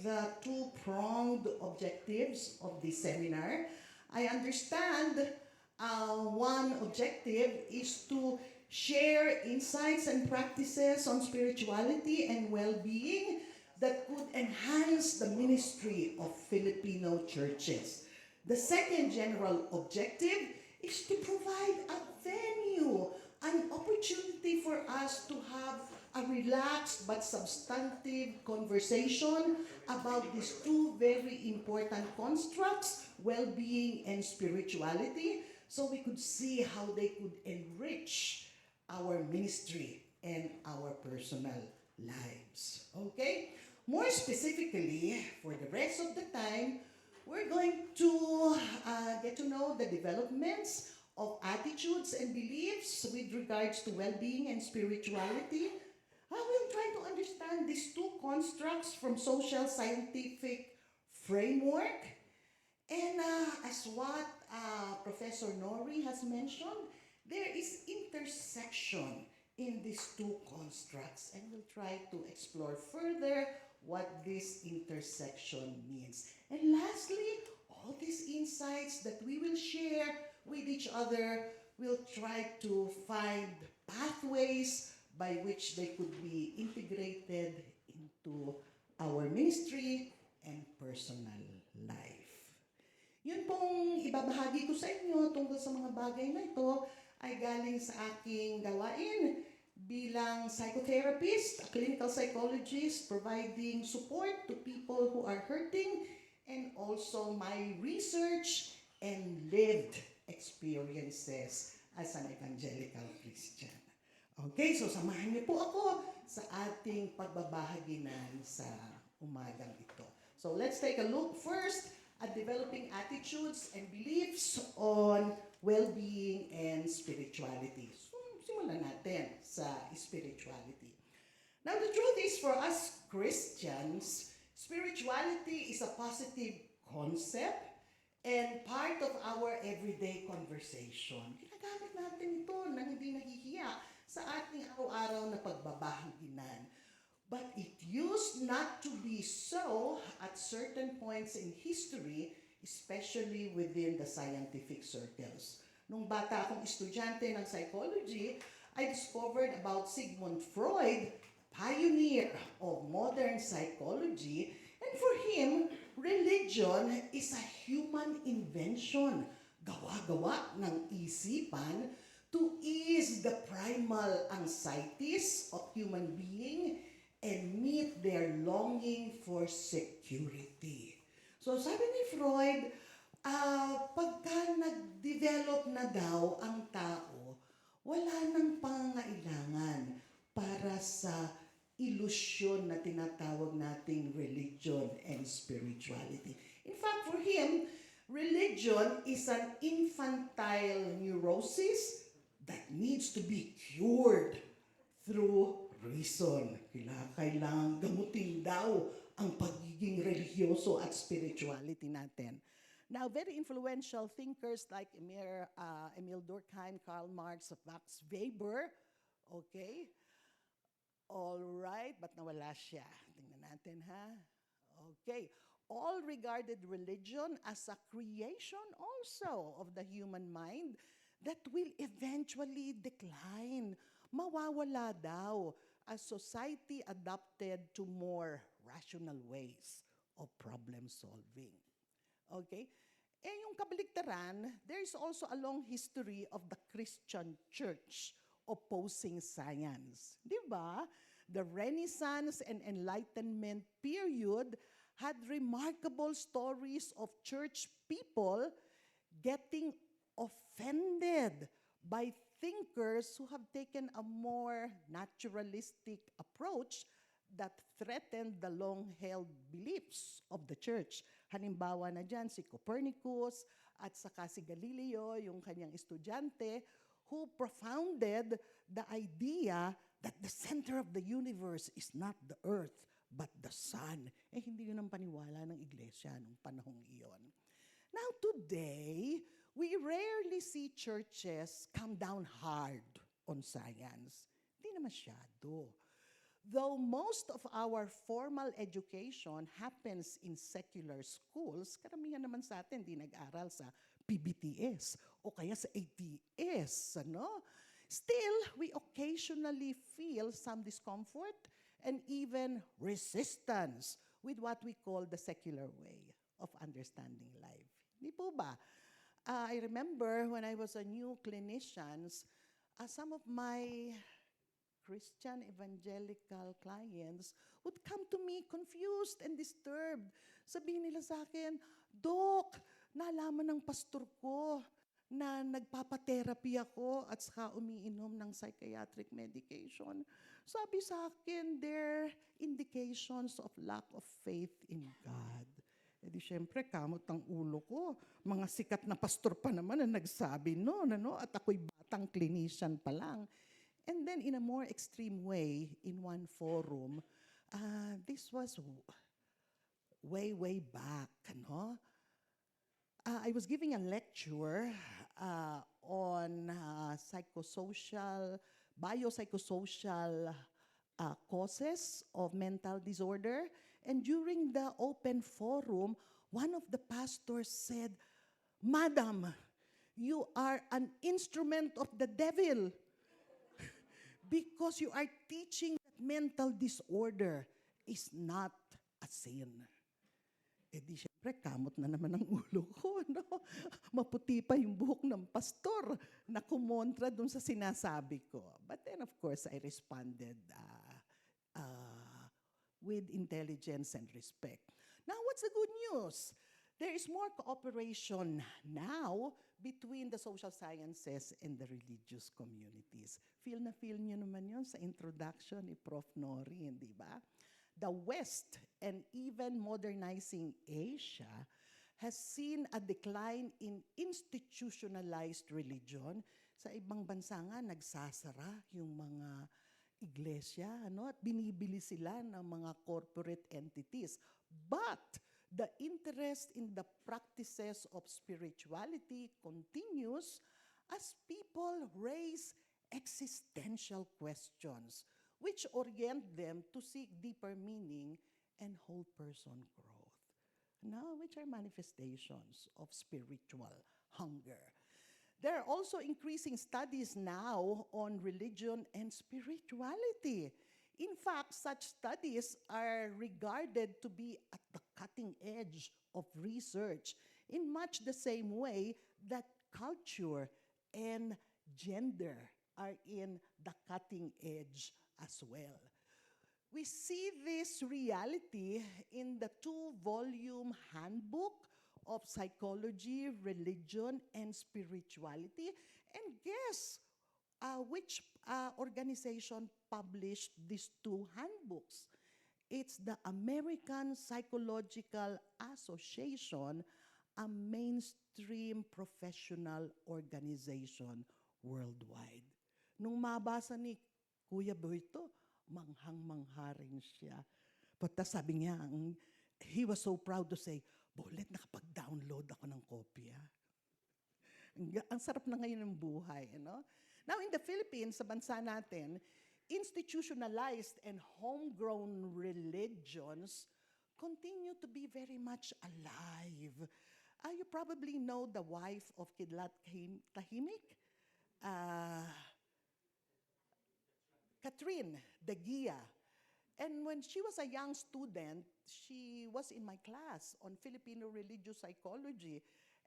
the two-pronged objectives of this seminar. I understand one objective is to share insights and practices on spirituality and well-being that could enhance the ministry of Filipino churches. The second general objective is to provide a venue, an opportunity for us to have a relaxed but substantive conversation about these two very important constructs, well-being and spirituality, so we could see how they could enrich our ministry and our personal lives. Okay? More specifically, for the rest of the time, we're going to get to know the developments of attitudes and beliefs with regards to well-being and spirituality. I will try to understand these two constructs from social scientific framework. And as what Professor Nori has mentioned, there is intersection in these two constructs, and we'll try to explore further what this intersection means. And lastly, all these insights that we will share with each other, we'll try to find pathways by which they could be integrated into our ministry and personal life. Yun pong ibabahagi ko sa inyo tungkol sa mga bagay na ito ay galing sa aking gawain bilang psychotherapist, a clinical psychologist, providing support to people who are hurting, and also my research and lived experiences as an evangelical Christian. Okay, so samahan niyo po ako sa ating pagbabahaginan sa umagang ito. So let's take a look first at developing attitudes and beliefs on well-being and spirituality. So, simulan natin sa spirituality. Now, the truth is, for us Christians, spirituality is a positive concept and part of our everyday conversation. Ginagamit natin ito nang hindi nahihiya sa ating araw-araw na pagbabahaginan. But it used not to be so at certain points in history, especially within the scientific circles. Nung bata akong estudyante ng psychology, I discovered about Sigmund Freud, pioneer of modern psychology, and for him, religion is a human invention, gawa-gawa ng isipan to ease the primal anxieties of human being and meet their longing for security. So sabi ni Freud, pagka nag-develop na daw ang tao, wala nang pangangailangan para sa ilusyon na tinatawag nating religion and spirituality. In fact, for him, religion is an infantile neurosis that needs to be cured through reason. Kailangan gamutin daw ang pagiging religyoso at spirituality natin. Now, very influential thinkers like Emil Durkheim, Karl Marx, Max Weber, okay? All right, but nawala siya. Tingnan natin, ha? Okay. All regarded religion as a creation also of the human mind that will eventually decline. Mawawala daw as society adapted to more rational ways of problem solving. Okay? Yung kabaligtaran, there is also a long history of the Christian church opposing science. Di ba? The Renaissance and Enlightenment period had remarkable stories of church people getting offended by thinkers who have taken a more naturalistic approach that threatened the long-held beliefs of the church. Halimbawa na dyan si Copernicus at saka si Galileo, yung kanyang estudyante, who propounded the idea that the center of the universe is not the earth, but the sun. Hindi yun ang paniwala ng iglesia nung panahong iyon. Now today, we rarely see churches come down hard on science. Hindi na masyado. Though most of our formal education happens in secular schools, karamihan naman sa atin di nag-aral sa PBTS o kaya sa ATS, ano? Still, we occasionally feel some discomfort and even resistance with what we call the secular way of understanding life. Hindi po ba? I remember when I was a new clinician, some of my Christian evangelical clients would come to me confused and disturbed. Sabihin nila sa akin, Dok, nalaman ng pastor ko na nagpapatherapy ako at saka umiinom ng psychiatric medication. Sabi sa akin, they're indications of lack of faith in God. E di syempre, kamot ang ulo ko. Mga sikat na pastor pa naman na nagsabi noon, ano? At ako'y batang clinician pa lang. And then in a more extreme way, in one forum, this was way back, ano? I was giving a lecture on biopsychosocial causes of mental disorder. And during the open forum, one of the pastors said, Madam, you are an instrument of the devil because you are teaching that mental disorder is not a sin. Eh di syempre, kamot na naman ang ulo ko. No? Maputi pa yung buhok ng pastor na kumontra dun sa sinasabi ko. But then of course, I responded with intelligence and respect. Now, what's the good news? There is more cooperation now between the social sciences and the religious communities. Feel nyo naman yun sa introduction ni Prof. Nori, di ba? The West and even modernizing Asia has seen a decline in institutionalized religion. Sa ibang bansa nga, nagsasara yung mga iglesia, ano, at binibili sila ng mga corporate entities. But the interest in the practices of spirituality continues as people raise existential questions which orient them to seek deeper meaning and whole person growth. Now, which are manifestations of spiritual hunger. There are also increasing studies now on religion and spirituality. In fact, such studies are regarded to be at the cutting edge of research in much the same way that culture and gender are in the cutting edge as well. We see this reality in the 2-volume handbook of psychology, religion, and spirituality. And guess which organization published these 2 handbooks? It's the American Psychological Association, a mainstream professional organization worldwide. Nung mabasa ni Kuya Boyto, manghang-mangha rin siya. But sabi niya, he was so proud to say, Bolet, nakapag-download ako ng kopya. Ang sarap na ngayon ng buhay. Ano? Now, in the Philippines, sa bansa natin, institutionalized and homegrown religions continue to be very much alive. You probably know the wife of Kidlat Tahimik, Catherine de Gia. And when she was a young student, she was in my class on Filipino religious psychology.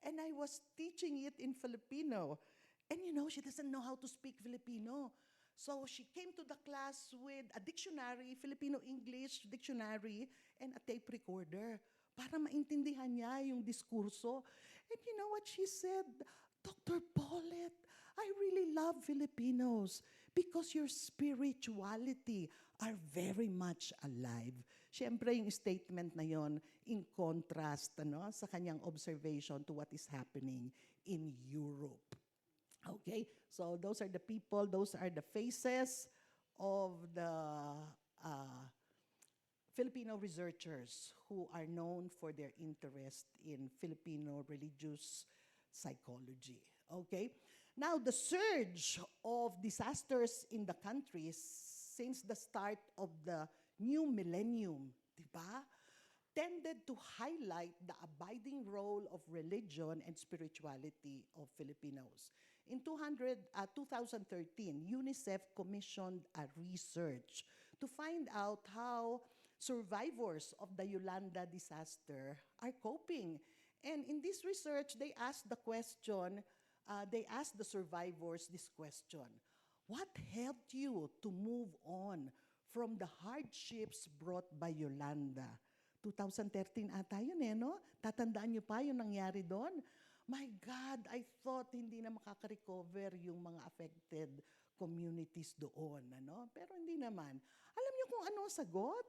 And I was teaching it in Filipino. And you know, she doesn't know how to speak Filipino. So she came to the class with a dictionary, Filipino-English dictionary, and a tape recorder para maintindihan niya yung diskurso. And you know what she said? Dr. Paulette, I really love Filipinos because your spirituality are very much alive. Siyempre, yung statement na yon in contrast sa kanyang observation to what is happening in Europe. Okay, so those are the people, those are the faces of the Filipino researchers who are known for their interest in Filipino religious psychology. Okay? Now, the surge of disasters in the country since the start of the new millennium, di ba? Tended to highlight the abiding role of religion and spirituality of Filipinos. In 2013, UNICEF commissioned a research to find out how survivors of the Yolanda disaster are coping. And in this research, they asked the survivors this question: what helped you to move on from the hardships brought by Yolanda? 2013 ata yun no? Tatandaan niyo pa yung nangyari doon? My God, I thought hindi na makaka-recover yung mga affected communities doon. Pero hindi naman. Alam niyo kung ano ang sagot?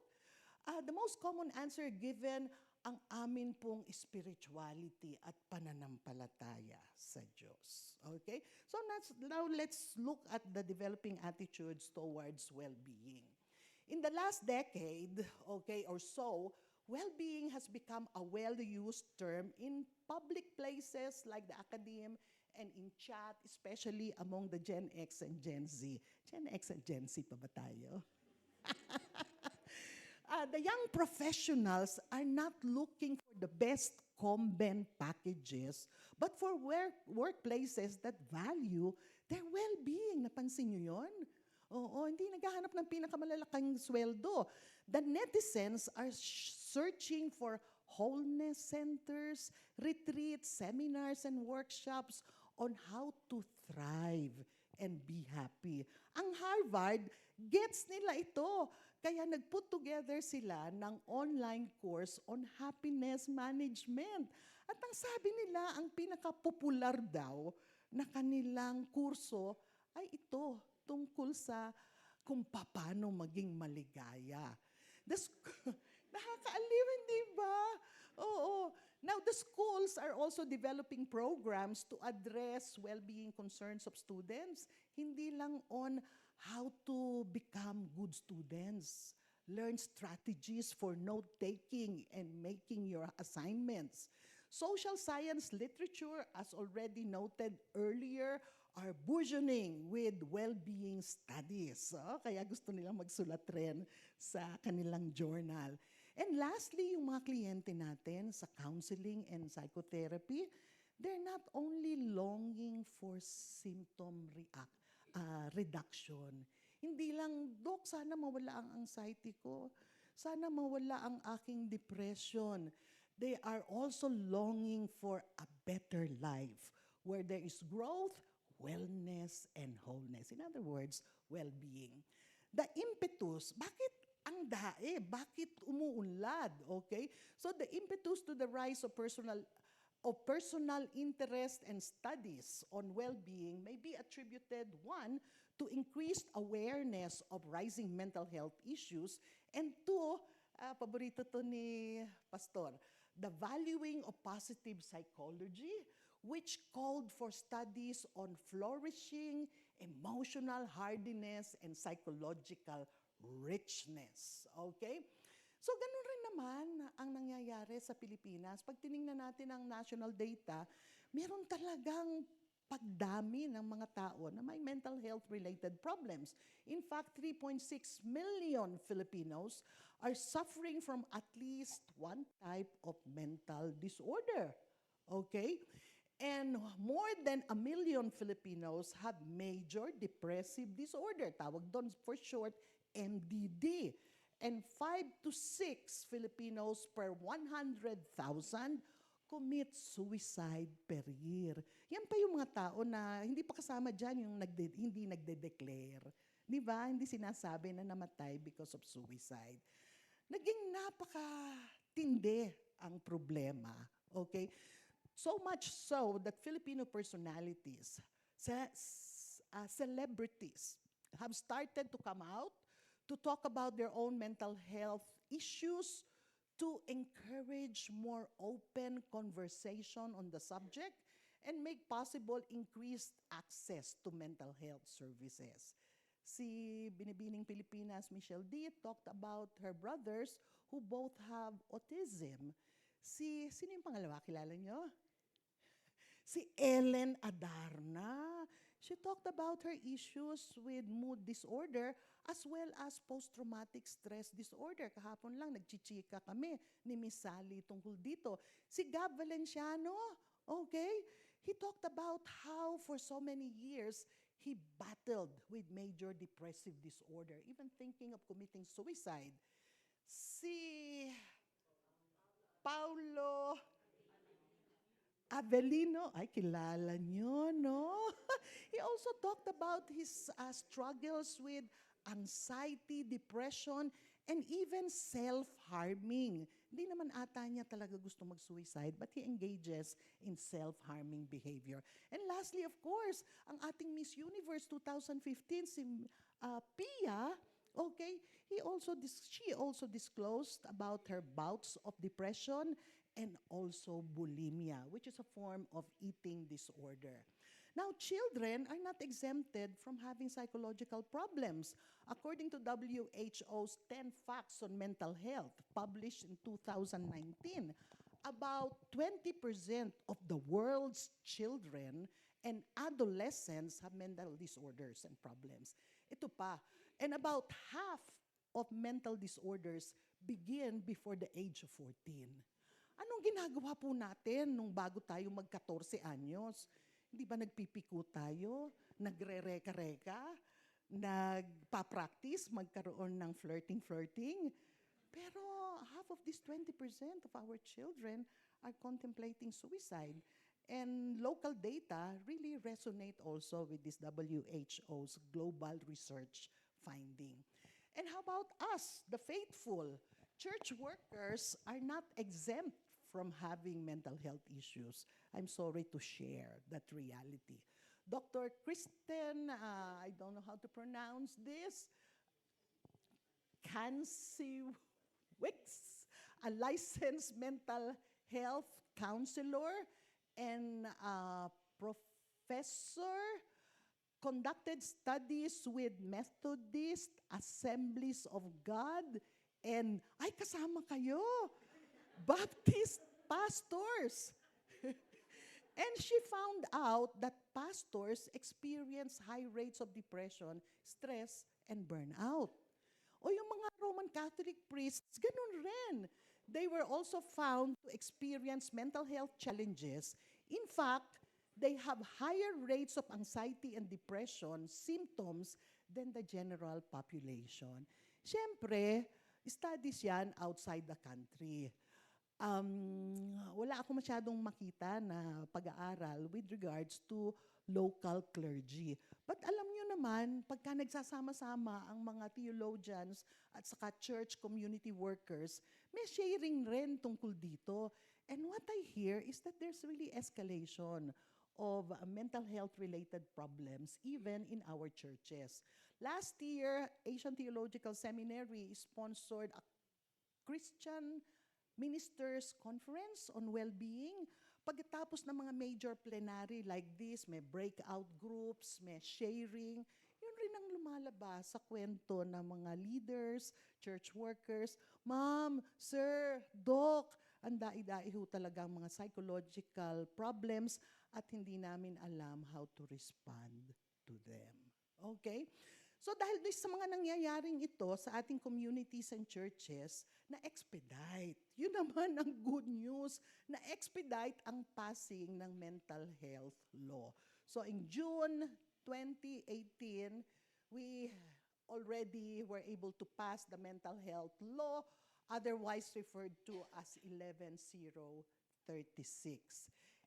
The most common answer given, ang amin pong spirituality at pananampalataya sa Diyos. Okay? So now let's look at the developing attitudes towards well-being. In the last decade, or so, well-being has become a well-used term in public places like the academe and in chat, especially among the Gen X and Gen Z. Gen X and Gen Z pa ba tayo? The young professionals are not looking for the best Comben packages, but for workplaces that value their well-being. Napansin niyo yun? Oo, hindi naghahanap ng pinakamalalaking sweldo. The netizens are searching for wholeness centers, retreats, seminars, and workshops on how to thrive and be happy. Ang Harvard, gets nila ito. Kaya nag-put together sila ng online course on happiness management. At ang sabi nila, ang pinaka-popular daw na kanilang kurso ay ito, tungkol sa kung paano maging maligaya. Nakakaaliw, hindi ba? Oo. Now, the schools are also developing programs to address well-being concerns of students. Hindi lang on how to become good students. Learn strategies for note-taking and making your assignments. Social science literature, as already noted earlier, are burgeoning with well-being studies. Kaya gusto nilang magsulat rin sa kanilang journal. And lastly, yung mga kliyente natin sa counseling and psychotherapy, they're not only longing for symptom reduction. Hindi lang, Dok, sana mawala ang anxiety ko. Sana mawala ang aking depression. They are also longing for a better life where there is growth, wellness, and wholeness. In other words, well-being. The impetus, bakit ang dae? Bakit umuunlad? Okay? So the impetus to the rise of personal interest and studies on well-being may be attributed, one, to increased awareness of rising mental health issues, and two, paborito to ni Pastor, the valuing of positive psychology, which called for studies on flourishing, emotional hardiness, and psychological richness. Okay? So ganun rin naman ang nangyayari sa Pilipinas. Pag tiningnan natin ang national data, meron talagang pagdami ng mga tao na may mental health-related problems. In fact, 3.6 million Filipinos are suffering from at least one type of mental disorder. Okay? And more than 1 million Filipinos have major depressive disorder. Tawag doon for short, MDD. And 5 to 6 Filipinos per 100,000 commit suicide per year. Yan pa yung mga tao na hindi pa kasama dyan yung hindi nagde-declare. Di ba? Hindi sinasabi na namatay because of suicide. Naging napakatindi ang problema. Okay? So much so that Filipino personalities, celebrities, have started to come out to talk about their own mental health issues, to encourage more open conversation on the subject, and make possible increased access to mental health services. Si Binibining Pilipinas, Michelle D, talked about her brothers who both have autism. Sino yung pangalawa? Kilala nyo? Si Ellen Adarna. She talked about her issues with mood disorder as well as post-traumatic stress disorder. Kahapon lang, nagchichika kami ni Miss Sally tungkol dito. Si Gab Valenciano, okay, he talked about how for so many years, he battled with major depressive disorder, even thinking of committing suicide. Si Paulo Avelino, ay kilala nyo, no? He also talked about his struggles with anxiety, depression, and even self-harming. Hindi naman ata niya talaga gusto mag-suicide, but he engages in self-harming behavior. And lastly, of course, ang ating Miss Universe 2015, si Pia, okay, she also disclosed about her bouts of depression and also bulimia, which is a form of eating disorder. Now, children are not exempted from having psychological problems. According to WHO's 10 Facts on Mental Health, published in 2019, about 20% of the world's children and adolescents have mental disorders and problems. Ito pa, and about half of mental disorders begin before the age of 14. Anong ginagawa po natin nung bago tayo mag-14 anyos? Hindi ba nagpipiko tayo? Nagre-reka-reka? Nagpa-practice? Magkaroon ng flirting-flirting? Pero half of these 20% of our children are contemplating suicide. And local data really resonate also with this WHO's global research finding. And how about us, the faithful? Church workers are not exempt from having mental health issues. I'm sorry to share that reality. Dr. Kristen, I don't know how to pronounce this, Kansiewicz, a licensed mental health counselor and professor, conducted studies with Methodist Assemblies of God, and ay kasama kayo, Baptist pastors. And she found out that pastors experience high rates of depression, stress, and burnout. O yung mga Roman Catholic priests, ganun rin. They were also found to experience mental health challenges. In fact, they have higher rates of anxiety and depression symptoms than the general population. Siyempre, studies yan outside the country. Wala ako masyadong makita na pag-aaral with regards to local clergy. But alam nyo naman, pagka nagsasama-sama ang mga theologians at saka church community workers, may sharing rin tungkol dito. And what I hear is that there's really escalation of mental health-related problems even in our churches. Last year, Asian Theological Seminary sponsored a Christian Ministers Conference on Well-Being. Pagkatapos ng mga major plenary like this, may breakout groups, may sharing, yun rin ang lumalabas sa kwento ng mga leaders, church workers. Ma'am, sir, doc, ang dai-dai ho talaga ang mga psychological problems at hindi namin alam how to respond to them. Okay? So dahil sa mga nangyayaring ito sa ating communities and churches, na-expedite. Yun naman ang good news, na-expedite ang passing ng mental health law. So in June 2018, we already were able to pass the mental health law, otherwise referred to as 11036.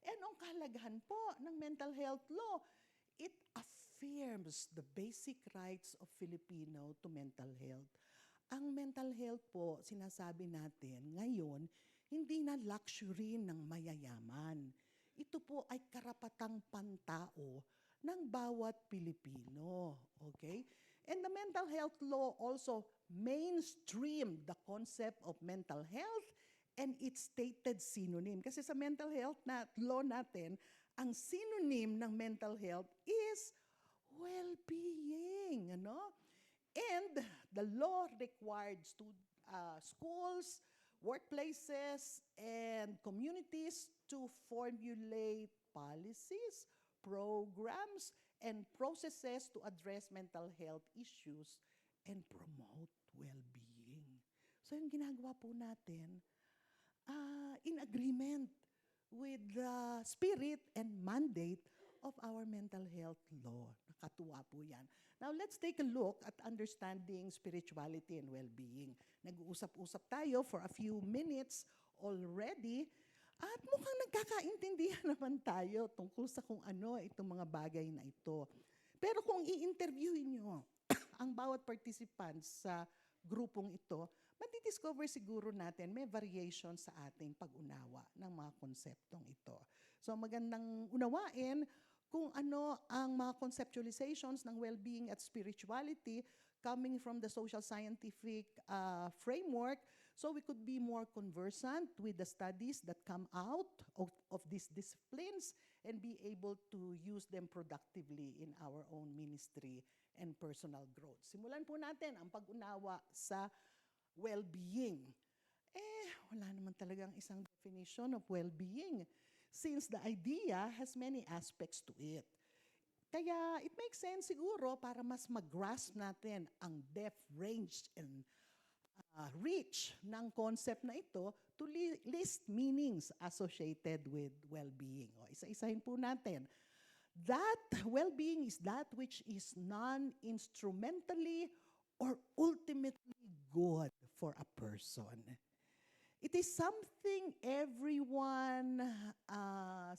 And ang kahalagahan po ng mental health law, it affirms the basic rights of Filipino to mental health. Ang mental health po, sinasabi natin ngayon, hindi na luxury ng mayayaman. Ito po ay karapatang pantao ng bawat Pilipino. Okay? And the mental health law also mainstreamed the concept of mental health and its stated synonym. Kasi sa mental health law natin, ang synonym ng mental health is well-being, ano? And the law required schools, workplaces, and communities to formulate policies, programs, and processes to address mental health issues and promote well-being. So yung ginagawa po natin, in agreement with the spirit and mandate of our mental health law. Nakatuwa po yan. Now, let's take a look at understanding spirituality and well-being. Nag-uusap-usap tayo for a few minutes already at mukhang nagkakaintindihan naman tayo tungkol sa kung ano itong mga bagay na ito. Pero kung i-interviewin nyo ang bawat participant sa grupong ito, madi-discover siguro natin may variation sa ating pag-unawa ng mga konseptong ito. So magandang unawain kung ano ang mga conceptualizations ng well-being at spirituality coming from the social scientific framework so we could be more conversant with the studies that come out of these disciplines and be able to use them productively in our own ministry and personal growth. Simulan po natin ang pag-unawa sa well-being. Wala naman talagang isang definition of well-being since the idea has many aspects to it. Kaya it makes sense siguro para mas mag-grasp natin ang depth, range, and reach ng concept na ito to list meanings associated with well-being. O, isa-isahin po natin. That well-being is that which is non-instrumentally or ultimately good for a person. It is something everyone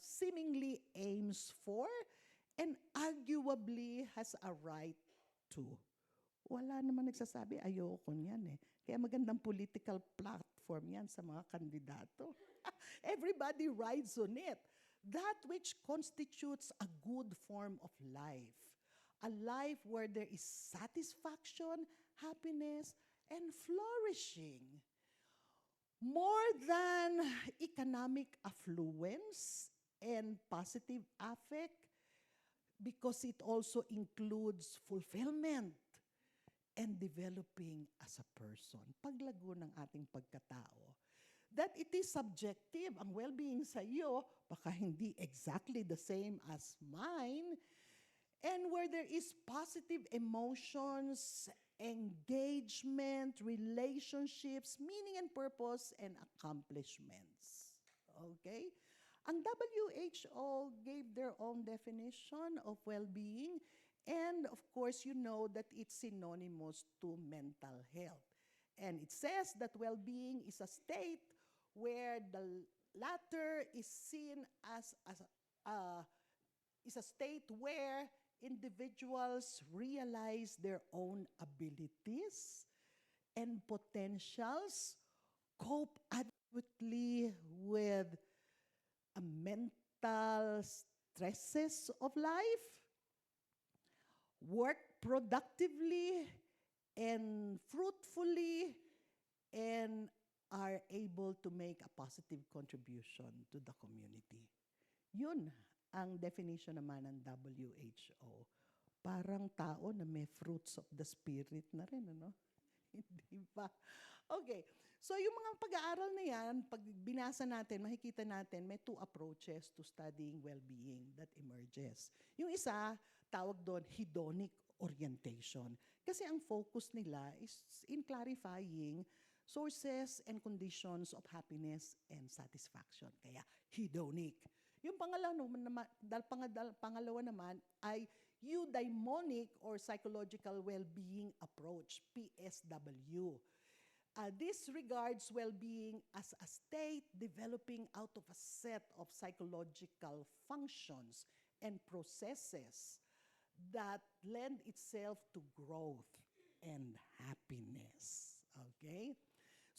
seemingly aims for and arguably has a right to. Wala naman nagsasabi, ayoko niyan eh. Kaya magandang political platform yan sa mga kandidato. Everybody rides on it. That which constitutes a good form of life. A life where there is satisfaction, happiness, and flourishing. More than economic affluence and positive affect, because it also includes fulfillment and developing as a person. Paglago ng ating pagkatao. That it is subjective, ang well-being sa iyo, baka hindi exactly the same as mine, and where there is positive emotions, engagement, relationships, meaning and purpose, and accomplishments. Okay? Ang WHO gave their own definition of well-being, and of course, you know that it's synonymous to mental health. And it says that well-being is a state where the latter is seen as is a state where individuals realize their own abilities and potentials, cope adequately with mental stresses of life, work productively and fruitfully, and are able to make a positive contribution to the community. Yun ang definition naman ng WHO. Parang tao na may fruits of the spirit na rin, ano? Hindi ba? Okay. So yung mga pag-aaral na yan, pag binasa natin, makikita natin may two approaches to studying well-being that emerges. Yung isa, tawag doon hedonic orientation. Kasi ang focus nila is in clarifying sources and conditions of happiness and satisfaction. Kaya hedonic. Yung pangalawa naman ay eudaimonic or psychological well-being approach, PSW. This regards well-being as a state developing out of a set of psychological functions and processes that lend itself to growth and happiness. Okay?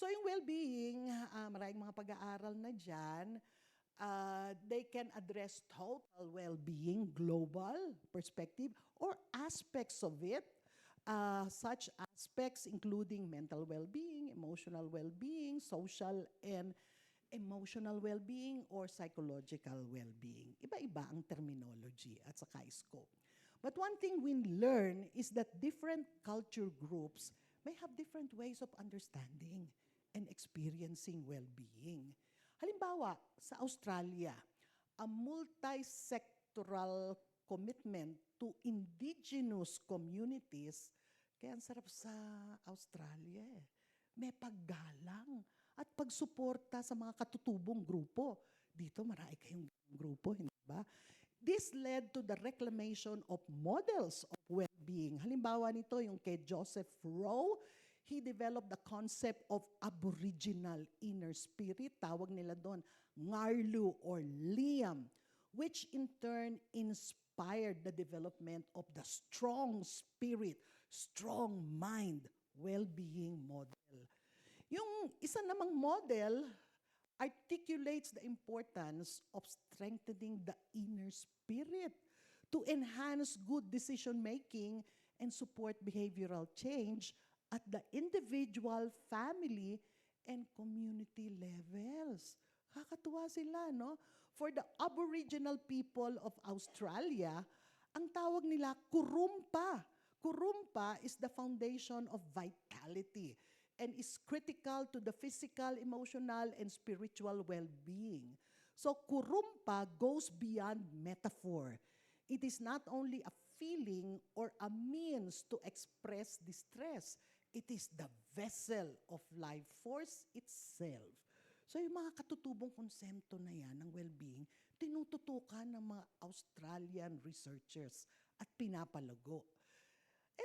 So yung well-being, maraming mga pag-aaral na dyan, they can address total well-being, global perspective, or aspects of it, such aspects including mental well-being, emotional well-being, social and emotional well-being, or psychological well-being. Iba-iba ang terminology at saka scope. But one thing we learn is that different culture groups may have different ways of understanding and experiencing well-being. Halimbawa, sa Australia, a multi-sectoral commitment to indigenous communities Kaya ang sarap sa Australia eh. May paggalang at pagsuporta sa mga katutubong grupo. Dito marami kayong grupo, hindi ba? This led to the reclamation of models of well-being. Halimbawa nito, yung kay Joseph Rowe, he developed the concept of aboriginal inner spirit. Tawag nila doon, Ngarlu or Liam, which in turn inspired the development of the strong spirit, strong mind, well-being model. Yung isa namang model articulates the importance of strengthening the inner spirit to enhance good decision making and support behavioral change at the individual, family, and community levels. Kakatuwa sila, no? For the Aboriginal people of Australia, ang tawag nila kurumpa. Kurumpa is the foundation of vitality and is critical to the physical, emotional, and spiritual well-being. So kurumpa goes beyond metaphor. It is not only a feeling or a means to express distress. It is the vessel of life force itself. So yung mga katutubong konsepto na yan ng well-being, tinututukan ng mga Australian researchers at pinapalago.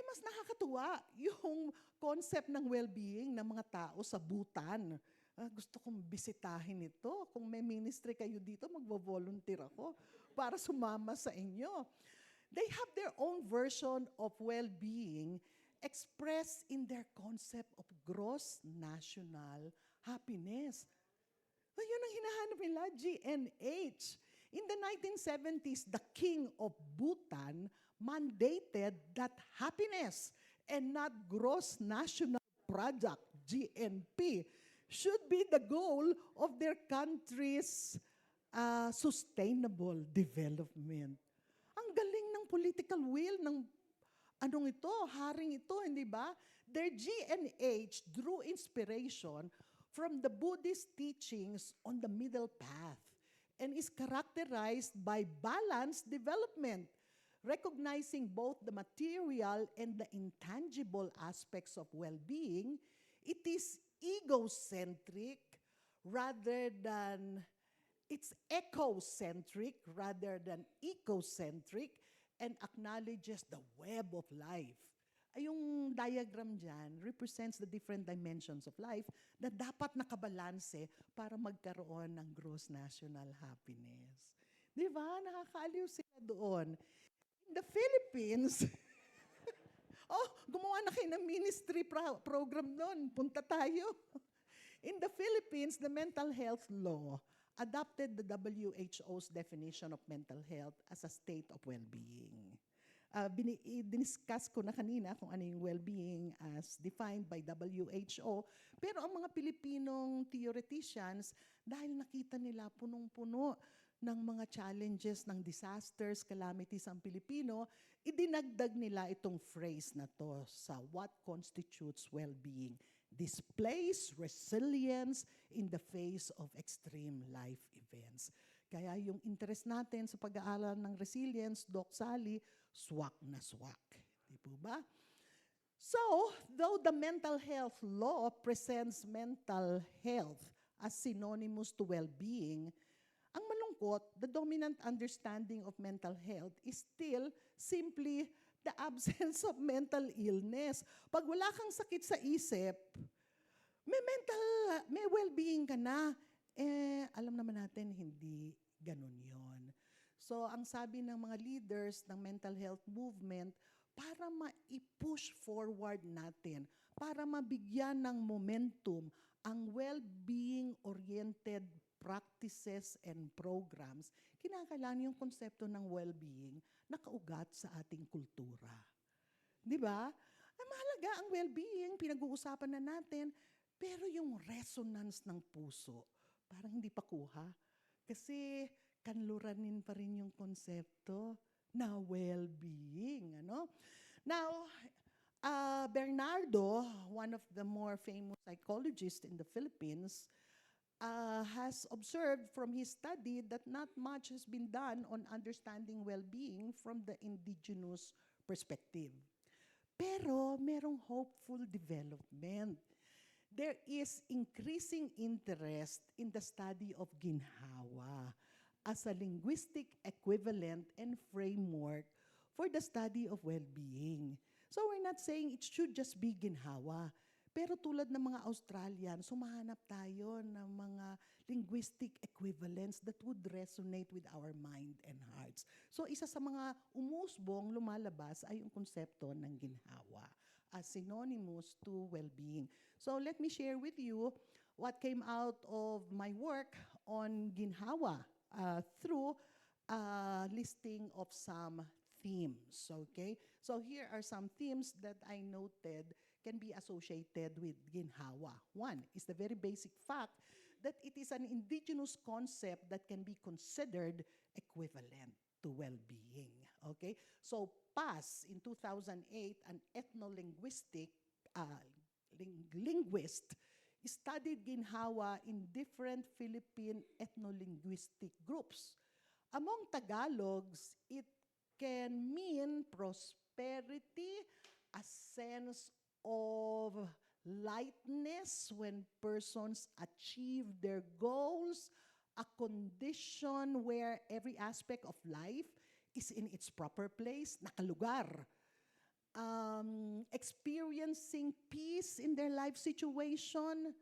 Mas nakakatuwa yung concept ng well-being ng mga tao sa Bhutan. Gusto kong bisitahin ito. Kung may ministry kayo dito, magvo-volunteer ako para sumama sa inyo. They have their own version of well-being expressed in their concept of gross national happiness. Yun ang hinahanap nila, GNH. In the 1970s, the king of Bhutan mandated that happiness and not gross national product, GNP, should be the goal of their country's sustainable development. Ang galing ng political will ng haring ito, hindi ba? Their GNH drew inspiration from the Buddhist teachings on the middle path and is characterized by balanced development, recognizing both the material and the intangible aspects of well-being. It is egocentric rather than, it's ecocentric rather than ecocentric, and acknowledges the web of life. Yung diagram dyan represents the different dimensions of life na dapat nakabalanse para magkaroon ng gross national happiness. Di ba? Nakakaaliw sila doon. In the Philippines, gumawa na kayo ng ministry program doon. Punta tayo. In the Philippines, the mental health law adopted the WHO's definition of mental health as a state of well-being. Diniscuss ko na kanina kung ano yung well-being as defined by WHO. Pero ang mga Pilipinong theoreticians, dahil nakita nila punong-puno ng mga challenges ng disasters, calamities ang Pilipino, idinagdag nila itong phrase na to sa what constitutes well-being. Displays resilience in the face of extreme life events. Kaya yung interest natin sa pag-aaral ng resilience, Doc Sally, swak na swak. Di po ba? So, though the mental health law presents mental health as synonymous to well-being, ang malungkot, the dominant understanding of mental health is still simply the absence of mental illness. Pag wala kang sakit sa isip, may well-being ka na. Alam naman natin, hindi ganun yon. So, ang sabi ng mga leaders ng mental health movement, para ma-push forward natin, para mabigyan ng momentum ang well-being-oriented practices and programs, kinakailangan yung konsepto ng well-being nakaugat sa ating kultura. Di ba? Mahalaga ang well-being, pinag-uusapan na natin, pero yung resonance ng puso, parang hindi pa kuha. Kasi kanluranin pa rin yung konsepto na well-being. Now, Bernardo, one of the more famous psychologists in the Philippines, has observed from his study that not much has been done on understanding well-being from the indigenous perspective. Pero merong hopeful development. There is increasing interest in the study of ginhawa as a linguistic equivalent and framework for the study of well-being. So we're not saying it should just be ginhawa. Pero tulad ng mga Australian, sumahanap tayo ng mga linguistic equivalents that would resonate with our mind and hearts. So isa sa mga umusbong lumalabas ay yung konsepto ng ginhawa as synonymous to well-being. So let me share with you what came out of my work on ginhawa through a listing of some themes, okay? So here are some themes that I noted can be associated with ginhawa. One is the very basic fact that it is an indigenous concept that can be considered equivalent to well-being, okay? So PAS in 2008, an ethno-linguistic linguist, studied ginhawa in different Philippine ethno-linguistic groups. Among Tagalogs, it can mean prosperity, a sense of lightness when persons achieve their goals, a condition where every aspect of life is in its proper place, nakalugar. Experiencing peace in their life situation,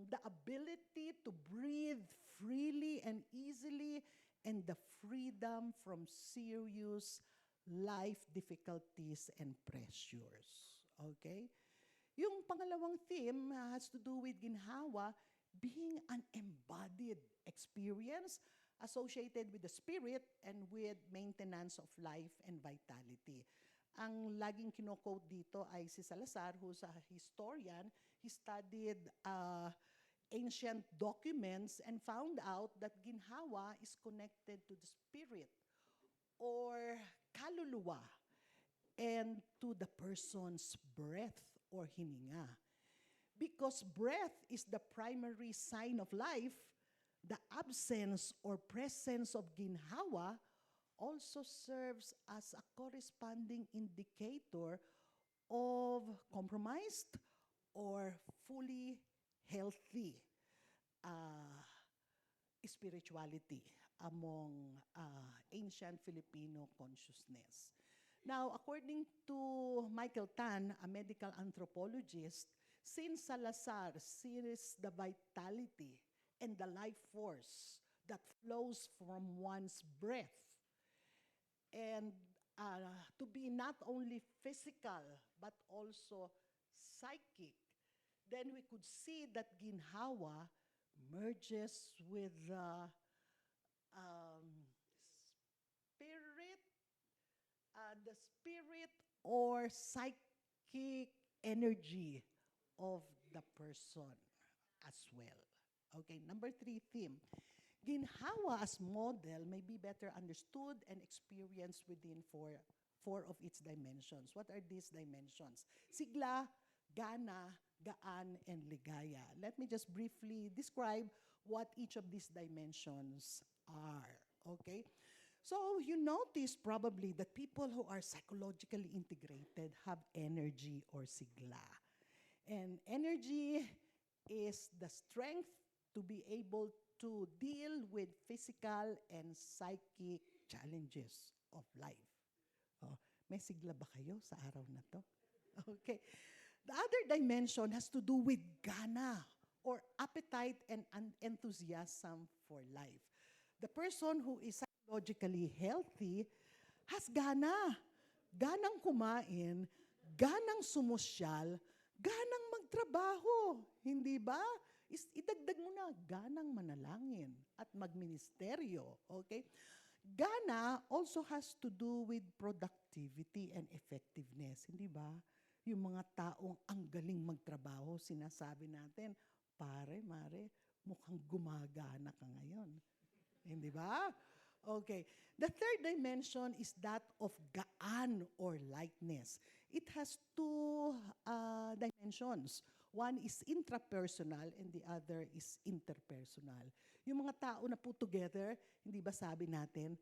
the ability to breathe freely and easily, and the freedom from serious life difficulties and pressures. Okay? Yung pangalawang theme has to do with ginhawa being an embodied experience associated with the spirit and with maintenance of life and vitality. Ang laging kino-quote dito ay si Salazar, who's a historian. He studied ancient documents and found out that ginhawa is connected to the spirit or kaluluwa and to the person's breath or hininga. Because breath is the primary sign of life, the absence or presence of ginhawa also serves as a corresponding indicator of compromised or fully healthy spirituality among ancient Filipino consciousness. Now, according to Michael Tan, a medical anthropologist, since Salazar sees the vitality and the life force that flows from one's breath, and to be not only physical but also psychic, then we could see that ginhawa merges with the spirit or psychic energy of the person as well. Okay, number 3 theme. Ginhawa as model may be better understood and experienced within four of its dimensions. What are these dimensions? Sigla, gana, gaan, and ligaya. Let me just briefly describe what each of these dimensions are. Okay? So you notice probably that people who are psychologically integrated have energy or sigla. And energy is the strength to be able to deal with physical and psychic challenges of life. Oh, may sigla ba kayo sa araw na to? Okay. The other dimension has to do with gana or appetite and enthusiasm for life. The person who is psychologically healthy has gana. Ganang kumain, ganang sumusyal, ganang magtrabaho. Hindi ba? Idagdag mo na, ganang manalangin at magministeryo. Okay? Gana also has to do with productivity and effectiveness. Hindi ba? Yung mga taong ang galing magtrabaho, sinasabi natin, pare, mare, mukhang gumagana ka ngayon. Hindi ba? Okay. The third dimension is that of gaan or lightness. It has two dimensions. One is intrapersonal and the other is interpersonal. Yung mga tao na put together, hindi ba sabi natin,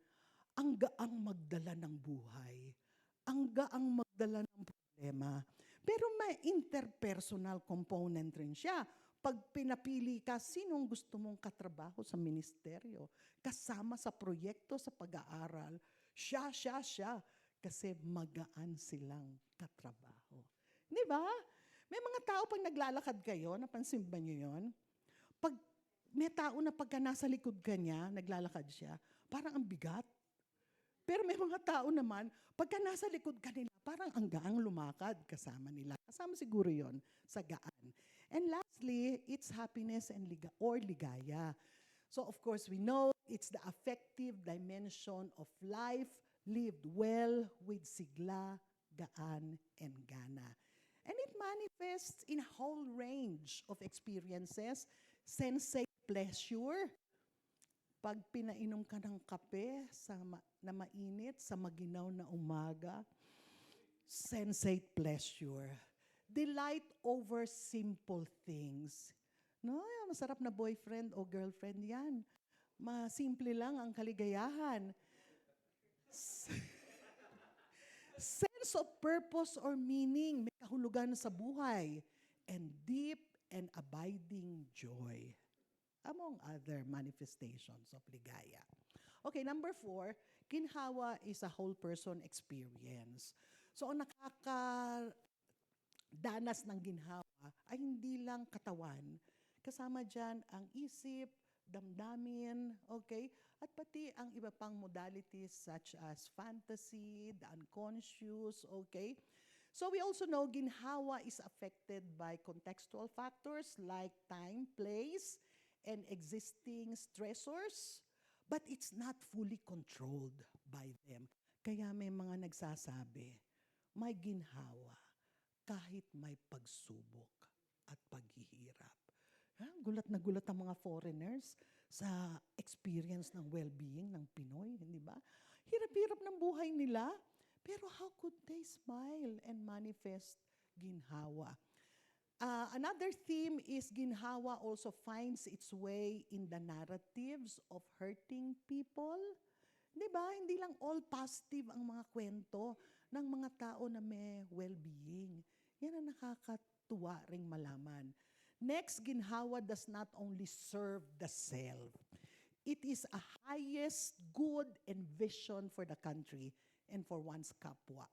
ang gaang magdala ng buhay, ang gaang magdala ng problema. Pero may interpersonal component rin siya. Pag pinapili ka, sinong gusto mong katrabaho sa ministeryo, kasama sa proyekto, sa pag-aaral, siya. Kasi magaan silang katrabaho. Di ba? May mga tao pag naglalakad kayo, napansin ba niyo yun? Pag may tao na pagka nasa likod ka niya, naglalakad siya, parang ang bigat. Pero may mga tao naman, pagka nasa likod ka nila, parang ang gaang lumakad kasama nila. Kasama siguro yon sa gaan. And lastly, it's happiness and ligaya. So of course, we know it's the affective dimension of life lived well with sigla, gaan, and gana. And it manifests in a whole range of experiences, sensate pleasure, pag pinainom ka ng kape na mainit sa maginaw na umaga, sensate pleasure. Delight over simple things. No, masarap na boyfriend o girlfriend yan. Masimple lang ang kaligayahan. Sense of purpose or meaning, may kahulugan sa buhay. And deep and abiding joy, among other manifestations of ligaya. Okay, number 4, ginhawa is a whole person experience. So, ang nakakadanas ng ginhawa ay hindi lang katawan, kasama dyan ang isip, damdamin, okay? At pati ang iba pang modalities such as fantasy, the unconscious, okay? So we also know ginhawa is affected by contextual factors like time, place, and existing stressors, but it's not fully controlled by them. Kaya may mga nagsasabi, may ginhawa kahit may pagsubok at paghihirap. Gulat na gulat ang mga foreigners sa experience ng well-being ng Pinoy, hindi ba? Hirap-hirap ng buhay nila, pero how could they smile and manifest ginhawa? Another theme is ginhawa also finds its way in the narratives of hurting people. Di ba? Hindi lang all positive ang mga kwento ng mga tao na may well-being. Yan ang nakakatuwa ring malaman. Next, ginhawa does not only serve the self. It is a highest good and vision for the country and for one's kapwa.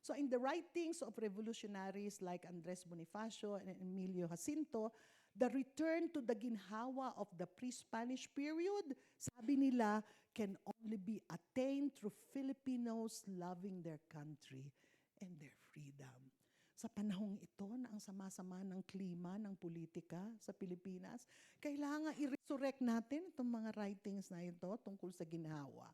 So in the writings of revolutionaries like Andres Bonifacio and Emilio Jacinto, the return to the ginhawa of the pre-Spanish period, sabi nila, can only be attained through Filipinos loving their country and their freedom. Sa panahong ito na ang sama-sama ng klima, ng politika sa Pilipinas, kailangan i-resurrect natin itong mga writings na ito tungkol sa ginhawa.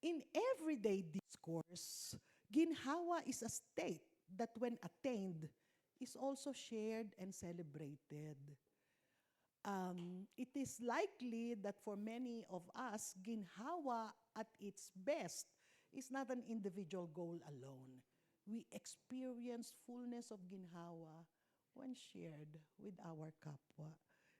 In everyday discourse, ginhawa is a state that when attained is also shared and celebrated. It is likely that for many of us, ginhawa at its best is not an individual goal alone. We experience fullness of ginhawa when shared with our kapwa.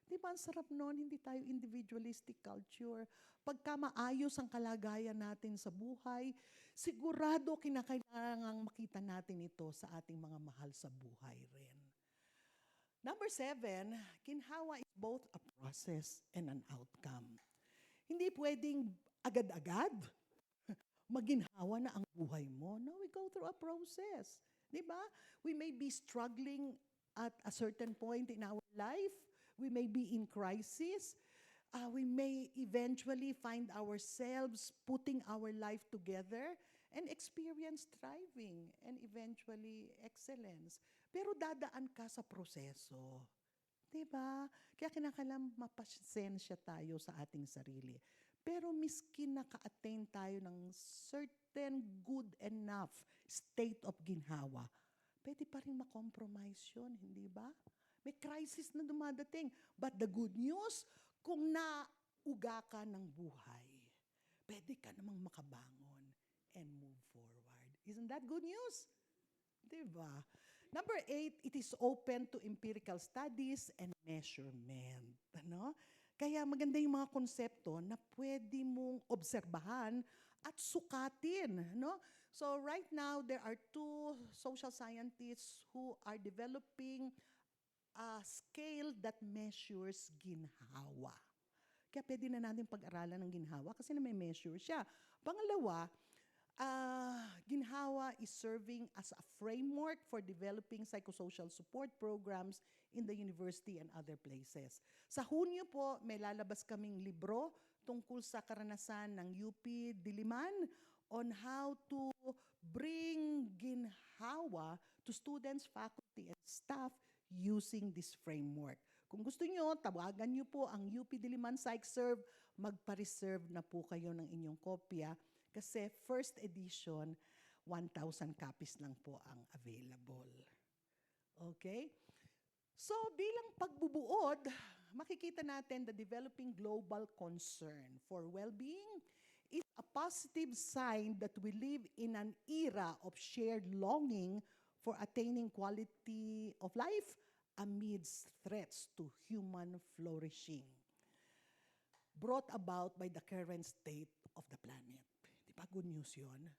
Di ba ang sarap noon, hindi tayo individualistic culture. Pagka maayos ang kalagayan natin sa buhay, sigurado kinakailangang makita natin ito sa ating mga mahal sa buhay rin. Number 7, ginhawa is both a process and an outcome. Hindi pwedeng agad-agad maginhawa na ang buhay mo. No, we go through a process. Di ba? We may be struggling at a certain point in our life. We may be in crisis. We may eventually find ourselves putting our life together and experience thriving and eventually excellence. Pero dadaan ka sa proseso. Diba? Kaya kinakailangan mapasensya tayo sa ating sarili. Pero miskin naka-attain tayo ng certain good enough state of ginhawa, pwede pa rin makompromise yun, hindi ba? May crisis na dumadating. But the good news, kung nauga ka ng buhay, pwede ka namang makabangon and move forward. Isn't that good news? Diba? Number 8, it is open to empirical studies and measurement. Ano? Kaya maganda yung mga konsepto na pwede mong obserbahan at sukatin, no? So right now there are two social scientists who are developing a scale that measures ginhawa. Kaya pwede na natin pag-aralan ng ginhawa kasi na may measure siya. Pangalawa, ginhawa is serving as a framework for developing psychosocial support programs in the university and other places. Sa Hunyo po, may lalabas kaming libro tungkol sa karanasan ng UP Diliman on how to bring ginhawa to students, faculty, and staff using this framework. Kung gusto nyo, tawagan nyo po ang UP Diliman PsychServe, magpa-reserve na po kayo ng inyong kopya kasi first edition, 1,000 copies lang po ang available. Okay? So bilang pagbubuod, makikita natin the developing global concern for well-being is a positive sign that we live in an era of shared longing for attaining quality of life amidst threats to human flourishing brought about by the current state of the planet. Di ba? Good news yun.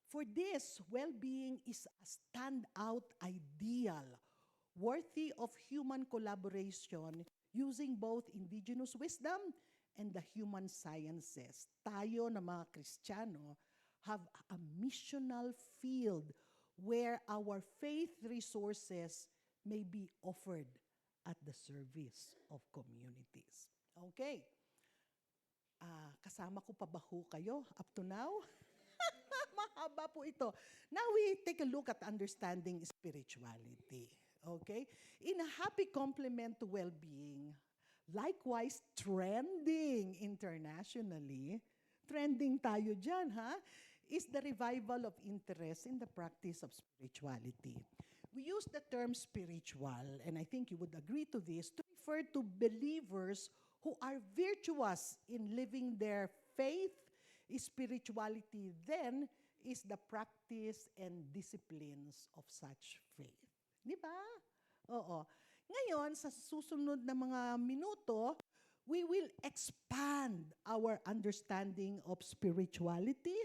For this, well-being is a standout ideal worthy of human collaboration using both indigenous wisdom and the human sciences. Tayo na mga Kristiyano have a missional field where our faith resources may be offered at the service of communities. Okay. Kasama ko pa ba ho kayo up to now? Mahaba po ito. Now we take a look at understanding spirituality. Okay? In a happy complement to well-being, likewise trending internationally, trending tayo dyan, ha? Is the revival of interest in the practice of spirituality. We use the term spiritual, and I think you would agree to this, to refer to believers who are virtuous in living their faith. Spirituality then is the practice and disciplines of such faith. Di ba? Oo. Ngayon, sa susunod na mga minuto, we will expand our understanding of spirituality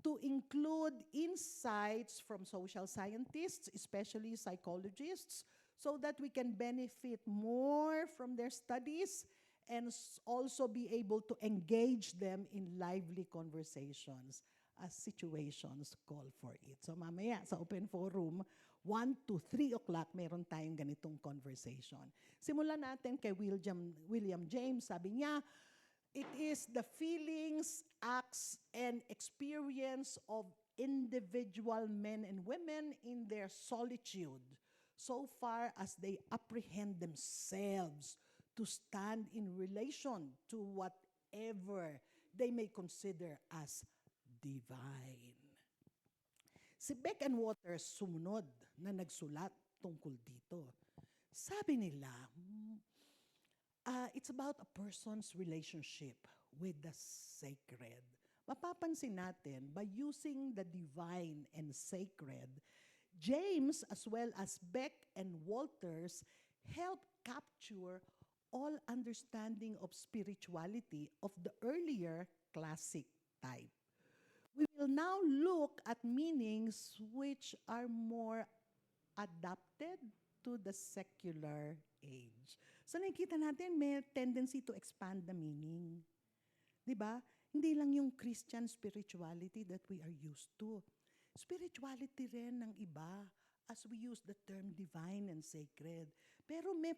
to include insights from social scientists, especially psychologists, so that we can benefit more from their studies and also be able to engage them in lively conversations as situations call for it. So mamaya sa open forum, 1 to 3 o'clock, meron tayong ganitong conversation. Simulan natin kay William James. Sabi niya, it is the feelings, acts, and experience of individual men and women in their solitude, so far as they apprehend themselves to stand in relation to whatever they may consider as divine. Si Beck and Waters sumunod na nagsulat tungkol dito. Sabi nila, it's about a person's relationship with the sacred. Mapapansin natin, by using the divine and sacred, James as well as Beck and Walters help capture all understanding of spirituality of the earlier classic type. We will now look at meanings which are more adapted to the secular age. So nakikita natin may tendency to expand the meaning. 'Di ba? Hindi lang yung Christian spirituality that we are used to. Spirituality rin ng iba as we use the term divine and sacred. Pero may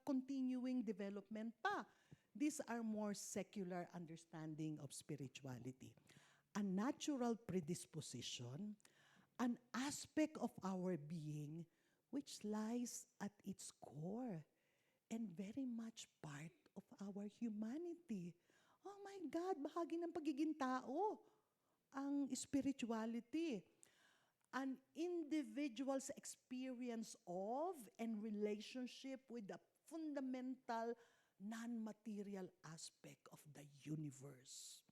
continuing development pa. These are more secular understanding of spirituality. A natural predisposition, an aspect of our being which lies at its core and very much part of our humanity. Oh my God, bahagi ng pagiging tao ang spirituality. An individual's experience of and relationship with the fundamental non-material aspect of the universe.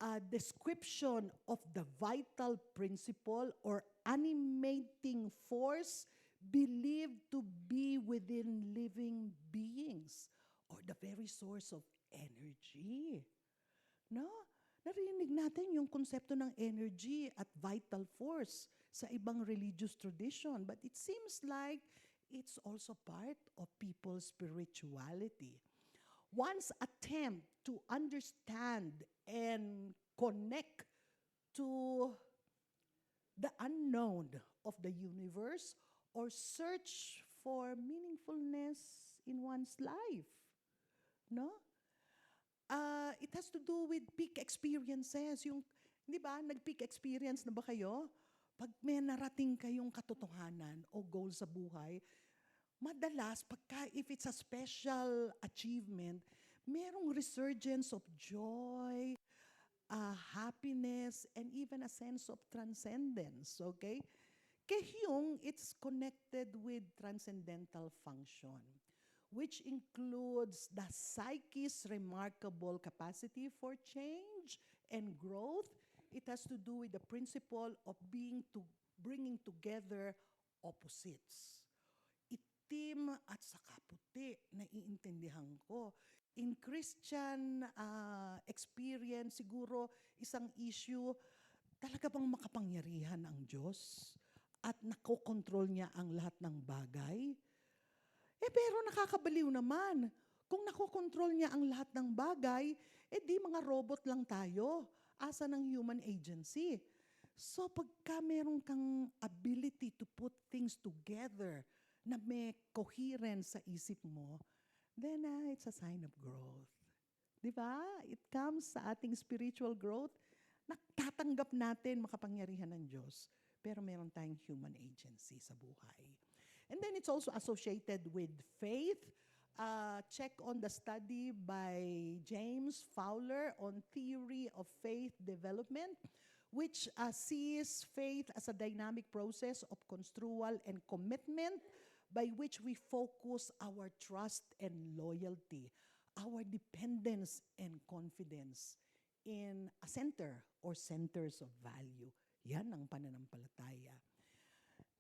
A description of the vital principle or animating force believed to be within living beings or the very source of energy. No? Narinig natin yung konsepto ng energy at vital force sa ibang religious tradition, but it seems like it's also part of people's spirituality. One's attempt to understand and connect to the unknown of the universe or search for meaningfulness in one's life. No? It has to do with peak experiences. Yung, di ba, nag-peak experience na ba kayo? Pag may narating kayong katotohanan o goal sa buhay, madalas, if it's a special achievement, merong resurgence of joy, happiness, and even a sense of transcendence, okay? Kay Hume, it's connected with transcendental function, which includes the psyche's remarkable capacity for change and growth. It has to do with the principle of bringing together opposites. Itim at saka puti, naiintindihan ko. In Christian experience, siguro isang issue, talaga bang makapangyarihan ang Diyos at nakokontrol niya ang lahat ng bagay? Pero nakakabaliw naman. Kung nakokontrol niya ang lahat ng bagay, di mga robot lang tayo. Asa ng human agency. So pagka meron kang ability to put things together na may coherence sa isip mo, then it's a sign of growth. Di ba? It comes sa ating spiritual growth. Natatanggap natin makapangyarihan ng Diyos, pero meron tayong human agency sa buhay. And then it's also associated with faith. Check on the study by James Fowler on theory of faith development, which sees faith as a dynamic process of construal and commitment by which we focus our trust and loyalty, our dependence and confidence in a center or centers of value. Yan ang pananampalataya.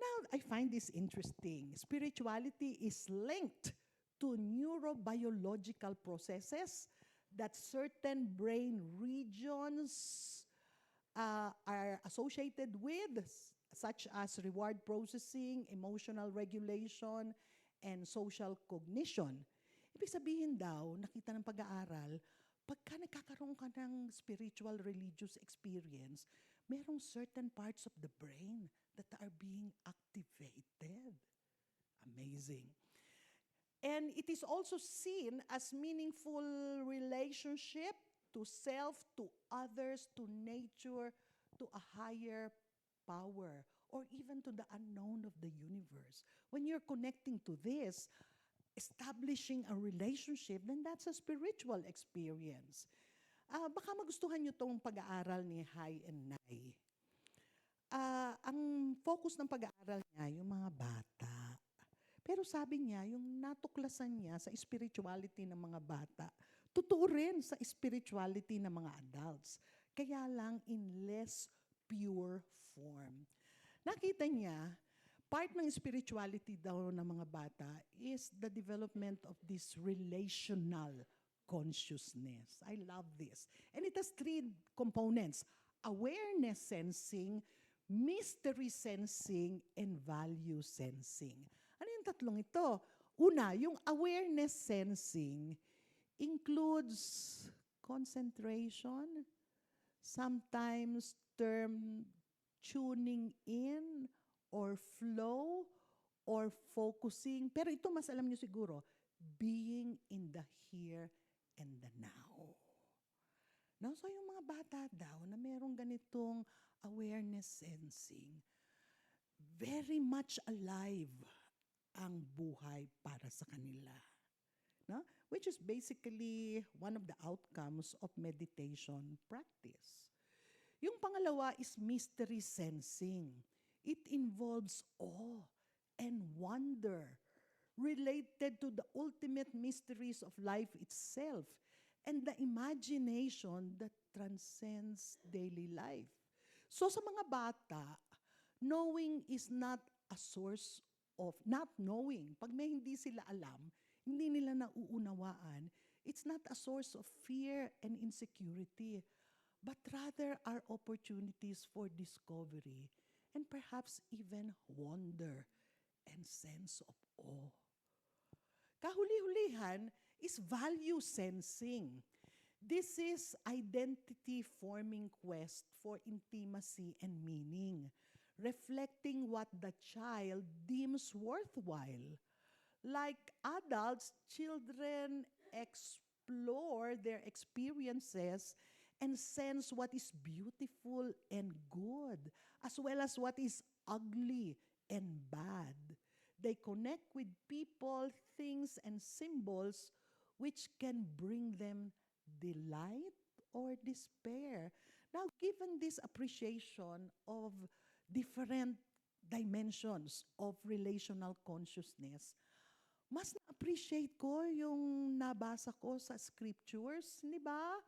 Now, I find this interesting. Spirituality is linked to neurobiological processes that certain brain regions are associated with, such as reward processing, emotional regulation, and social cognition. Ibig sabihin daw, nakita ng pag-aaral, pagka nagkakaroon ka ng spiritual religious experience, merong certain parts of the brain that are being activated. Amazing. And it is also seen as meaningful relationship to self, to others, to nature, to a higher power, or even to the unknown of the universe. When you're connecting to this, establishing a relationship, then that's a spiritual experience. Baka magustuhan nyo tong pag-aaral ni Hai and Nai. Ang focus ng pag-aaral niya, yung mga bata. Pero sabi niya, yung natuklasan niya sa spirituality ng mga bata, totoo rin sa spirituality ng mga adults. Kaya lang in less pure form. Nakita niya, part ng spirituality daw ng mga bata is the development of this relational consciousness. I love this. And it has 3 components: awareness sensing, mystery sensing, and value sensing. Ano yung tatlong ito? Una, yung awareness sensing includes concentration, sometimes term tuning in, or flow, or focusing. Pero ito mas alam niyo siguro, being in the here and the now. No? So yung mga bata daw na merong ganitong awareness sensing, very much alive ang buhay para sa kanila. No? Which is basically one of the outcomes of meditation practice. Yung pangalawa is mystery sensing. It involves awe and wonder related to the ultimate mysteries of life itself and the imagination that transcends daily life. So sa mga bata, knowing is not a source of not knowing. Pag may hindi sila alam, hindi nila nauunawaan, it's not a source of fear and insecurity, but rather are opportunities for discovery and perhaps even wonder and sense of awe. Kahuli-hulihan is value sensing. This is identity-forming quest for intimacy and meaning, reflecting what the child deems worthwhile. Like adults, children explore their experiences and sense what is beautiful and good, as well as what is ugly and bad. They connect with people, things, and symbols which can bring them delight or despair. Now, given this appreciation of different dimensions of relational consciousness, mas na-appreciate ko yung nabasa ko sa scriptures, di ba?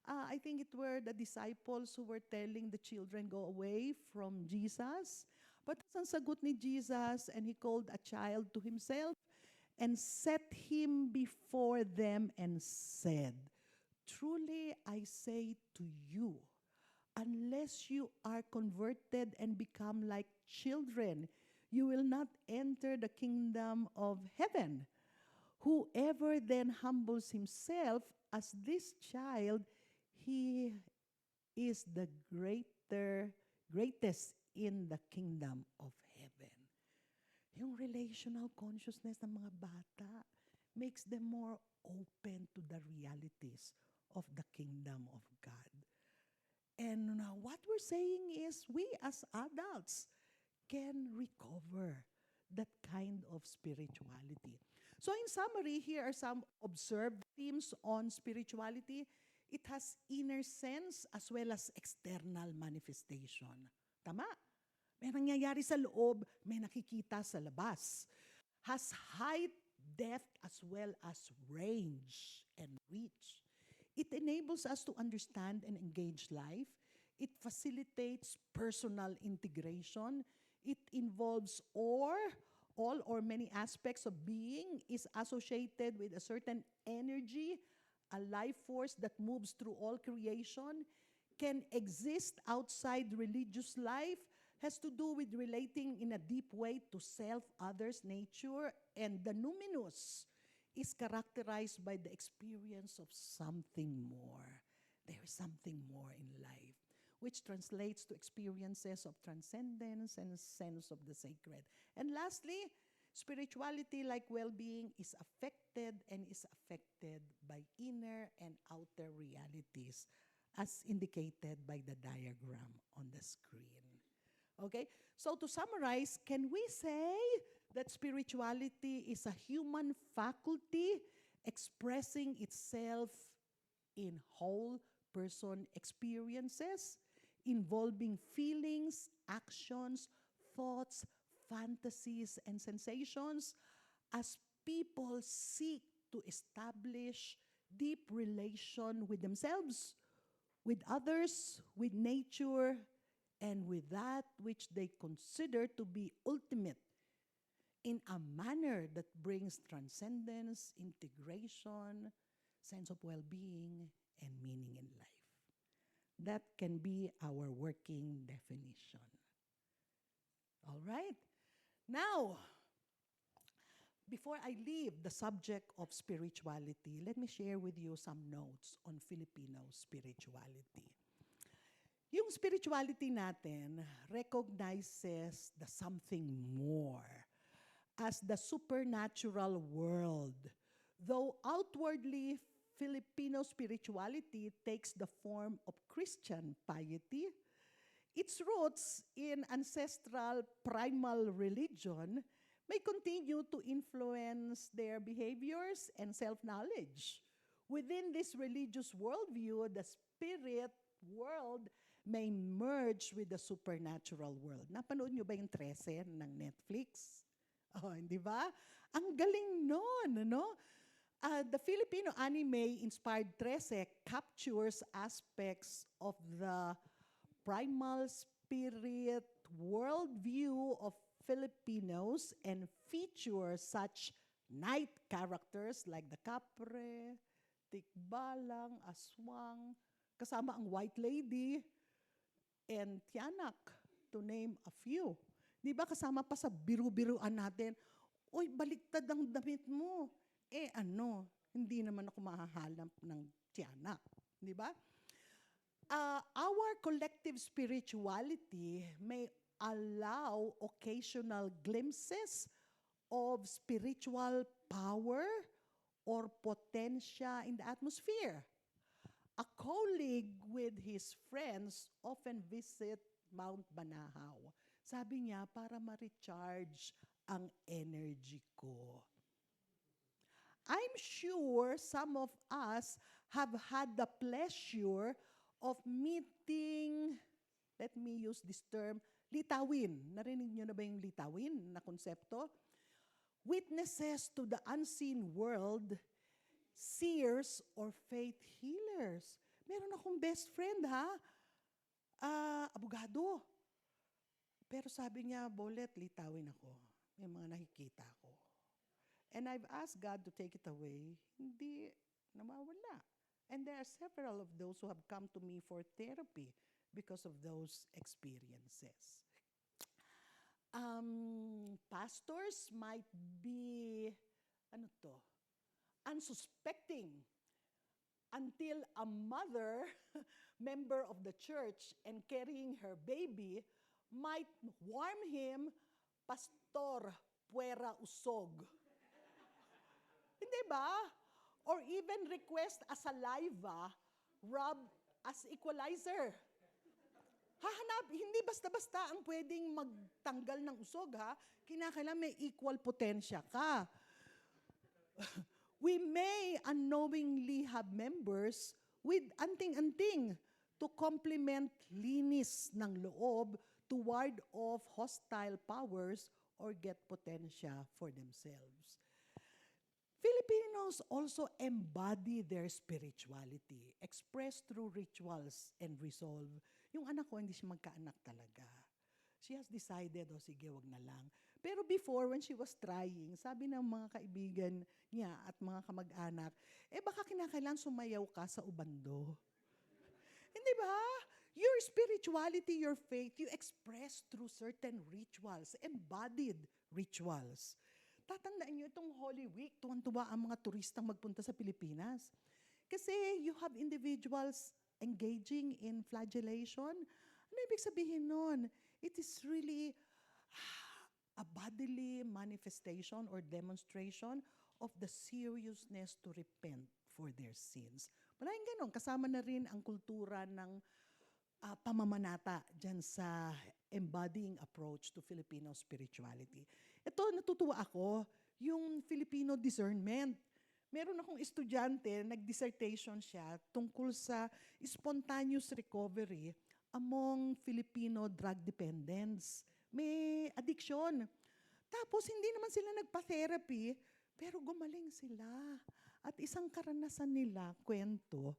I think it were the disciples who were telling the children, go away from Jesus. But ang sagot ni Jesus, and he called a child to himself and set him before them and said, truly I say to you, unless you are converted and become like children, you will not enter the kingdom of heaven. Whoever then humbles himself as this child, he is the greatest in the kingdom of heaven. Yung relational consciousness ng mga bata makes them more open to the realities of the kingdom of God. And what we're saying is we as adults can recover that kind of spirituality. So in summary, here are some observed themes on spirituality. It has inner sense as well as external manifestation. Tama? May nangyayari sa loob, may nakikita sa labas. Has height, depth, as well as range and reach. It enables us to understand and engage life. It facilitates personal integration. It involves all or many aspects of being, is associated with a certain energy, a life force that moves through all creation, can exist outside religious life, has to do with relating in a deep way to self, others, nature, and the numinous is characterized by the experience of something more. There is something more in life, which translates to experiences of transcendence and sense of the sacred. And lastly, spirituality, like well-being, is affected by inner and outer realities, as indicated by the diagram on the screen. Okay? So to summarize, can we say that spirituality is a human faculty expressing itself in whole person experiences, involving feelings, actions, thoughts, fantasies, and sensations as people seek to establish deep relation with themselves, with others, with nature, and with that which they consider to be ultimate in a manner that brings transcendence, integration, sense of well-being, and meaning in life. That can be our working definition. All right? Now, before I leave the subject of spirituality, let me share with you some notes on Filipino spirituality. Yung spirituality natin recognizes the something more as the supernatural world. Though outwardly, Filipino spirituality takes the form of Christian piety, its roots in ancestral primal religion may continue to influence their behaviors and self-knowledge. Within this religious worldview, the spirit world may merge with the supernatural world. Napanood nyo ba yung 13 ng Netflix? Oh, hindi ba? Ang galing nun, no? The Filipino anime-inspired 13 captures aspects of the primal spirit worldview of Filipinos and features such night characters like the kapre, tikbalang, aswang, kasama ang White Lady and Tiyanak, to name a few. Di ba kasama pa sa biru-biruan natin, uy, baliktad ang damit mo. Hindi naman ako mahahalap ng Tiyanak. Di ba? Our collective spirituality may allow occasional glimpses of spiritual power or potentia in the atmosphere. A colleague with his friends often visit Mount Banahaw. Sabi niya, para ma-recharge ang energy ko. I'm sure some of us have had the pleasure of meeting, let me use this term, litawin. Narinig niyo na ba yung litawin na konsepto? Witnesses to the unseen world, seers or faith healers. Meron akong best friend, abogado. Pero sabi niya, Bolet, litawin ako. May mga nakikita ko. And I've asked God to take it away. Hindi nawawala. And there are several of those who have come to me for therapy because of those experiences. Pastors might be, unsuspecting until a mother, member of the church and carrying her baby, might warn him, Pastor, puwera usog. Hindi ba? Or even request a saliva rubbed as equalizer. Hindi basta-basta ang pwedeng magtanggal ng usog, Kinakailangan may equal potensya ka. We may unknowingly have members with anting-anting to complement linis ng loob to ward off hostile powers or get potensya for themselves. Filipinos also embody their spirituality, expressed through rituals and resolve. Yung anak ko, hindi siya magkaanak talaga. She has decided, sige, wag na lang. Pero before, when she was trying, sabi ng mga kaibigan niya at mga kamag-anak, baka kinakailangan sumayaw ka sa ubando. Hindi ba? Your spirituality, your faith, you express through certain rituals, embodied rituals. Tatandaan niyo itong Holy Week, tuwan-tuwa ang mga turistang magpunta sa Pilipinas. Kasi you have individuals engaging in flagellation. Ano ibig sabihin nun? It is really a bodily manifestation or demonstration of the seriousness to repent for their sins. Maraming ganon, kasama na rin ang kultura ng pamamanata dyan sa embodying approach to Filipino spirituality. Ito, natutuwa ako, yung Filipino discernment. Meron akong estudyante, nag-dissertation siya tungkol sa spontaneous recovery among Filipino drug dependents. May addiction. Tapos hindi naman sila nagpa-therapy, pero gumaling sila. At isang karanasan nila, kwento,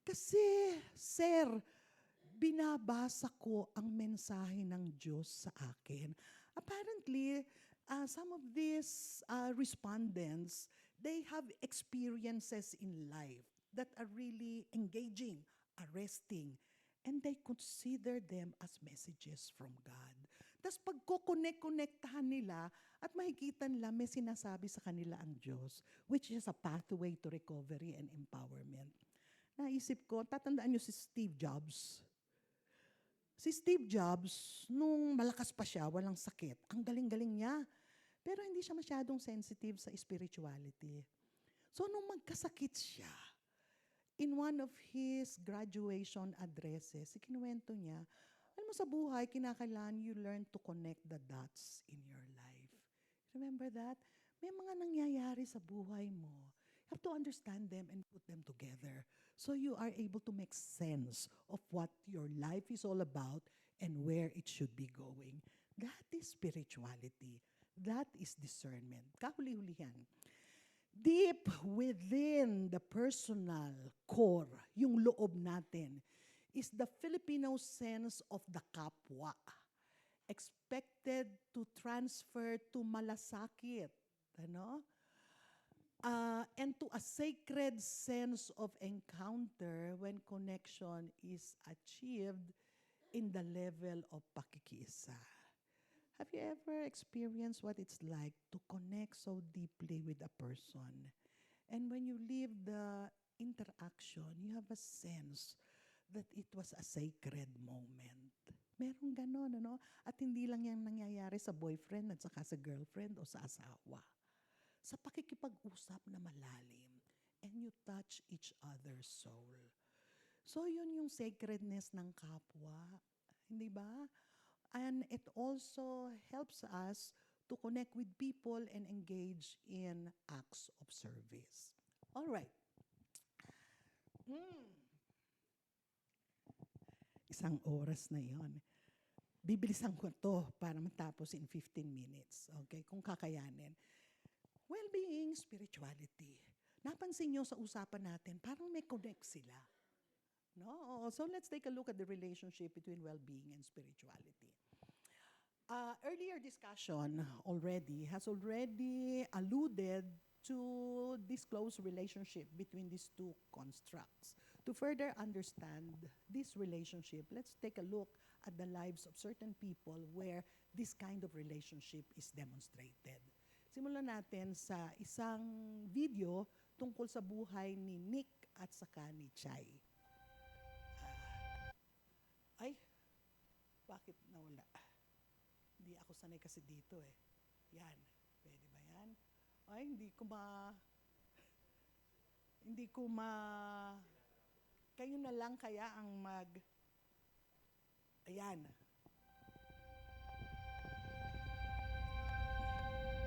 kasi, sir, binabasa ko ang mensahe ng Diyos sa akin. Apparently, some of these respondents, they have experiences in life that are really engaging, arresting, and they consider them as messages from God. Tapos pagko-connect-connectahan nila at makikita nila may sinasabi sa kanila ang Diyos, which is a pathway to recovery and empowerment. Naisip ko, tatandaan niyo si Steve Jobs. Si Steve Jobs, nung malakas pa siya, walang sakit, ang galing-galing niya. Pero hindi siya masyadong sensitive sa spirituality. So nung magkasakit siya, in one of his graduation addresses, ikinuwento niya, alam mo sa buhay, kinakailangan you learn to connect the dots in your life. Remember that? May mga nangyayari sa buhay mo. You have to understand them and put them together so you are able to make sense of what your life is all about and where it should be going. That is spirituality. That is discernment. Kahuli-hulihan. Deep within the personal core, yung loob natin, is the Filipino sense of the kapwa, expected to transfer to malasakit, and to to a sacred sense of encounter when connection is achieved in the level of pakikiisa. Have you ever experienced what it's like to connect so deeply with a person? And when you leave the interaction, you have a sense that it was a sacred moment. Merong ganon, ano? At hindi lang yan nangyayari sa boyfriend at saka sa girlfriend o sa asawa. Sa pakikipag-usap na malalim, and you touch each other's soul. So yun yung sacredness ng kapwa, hindi ba? And it also helps us to connect with people and engage in acts of service. All right. Isang oras na yon. Bibilisan ko to para matapos in 15 minutes. Okay? Kung kakayanin. Well-being, spirituality. Napansin nyo sa usapan natin, parang may connect sila. No? So let's take a look at the relationship between well-being and spirituality. Earlier discussion has already alluded to this close relationship between these two constructs. To further understand this relationship, let's take a look at the lives of certain people where this kind of relationship is demonstrated. Simulan natin sa isang video tungkol sa buhay ni Nick at saka ni Chai. Bakit nawala? Hindi ako sanay kasi dito eh. Yan. Pwede ba yan? Hindi ko ma... Kayo na lang kaya ang Ayan.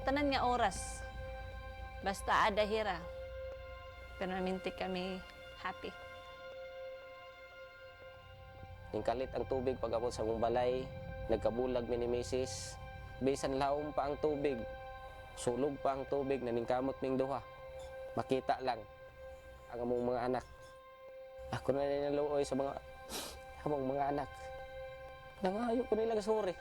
Tanan nga oras. Basta ada hira. Pero naminti kami happy. Kalit ang tubig pag ako sa mong balay, nagkabulag mi ni Mrs. Bisan laom pa ang tubig, sulog pa ang tubig, naningkamot ming duha. Makita lang ang among mga anak. Ako na nilaluoy sa among mga anak. Nangayo ko nila sorry.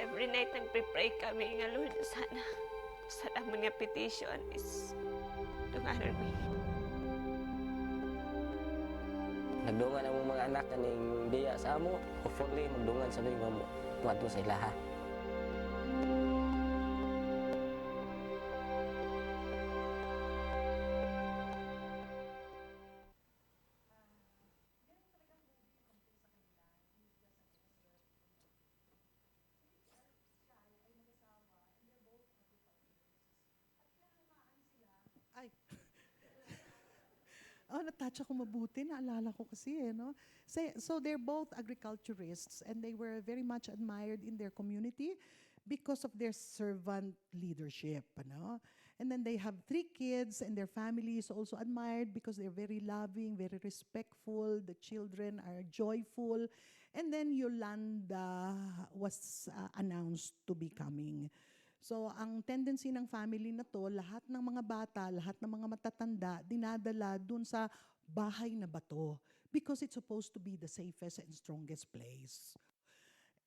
Every night nagpe-pray kami nga Lord, sana mga petition is tungaron mi. Nagdungan ang mga anak kaning biya sa amo. Hopefully magdungan sa mga mo. Tuwadto sa ilaha. Natouch ako mabuti. Naalala ko kasi, no? So they're both agriculturists and they were very much admired in their community because of their servant leadership, ano? And then they have 3 kids and their family is also admired because they're very loving, very respectful. The children are joyful. And then Yolanda was announced to be coming. So, ang tendency ng family na to, lahat ng mga bata, lahat ng mga matatanda, dinadala dun sa bahay na bato because it's supposed to be the safest and strongest place.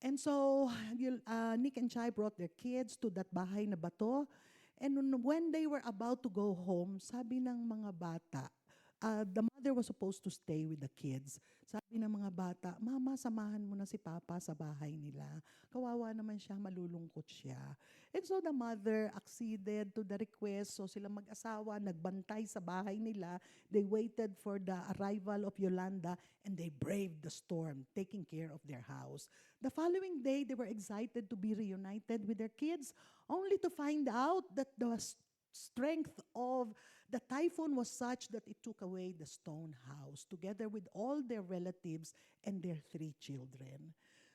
And so, Nick and Chai brought their kids to that bahay na bato. And when they were about to go home, sabi ng mga bata, the mother was supposed to stay with the kids. Sabi ng mga bata, Mama, samahan mo na si Papa sa bahay nila. Kawawa naman siya, malulungkot siya. And so the mother acceded to the request. So sila mag-asawa, nagbantay sa bahay nila. They waited for the arrival of Yolanda and they braved the storm, taking care of their house. The following day, they were excited to be reunited with their kids, only to find out that the strength of the typhoon was such that it took away the stone house together with all their relatives and their 3 children.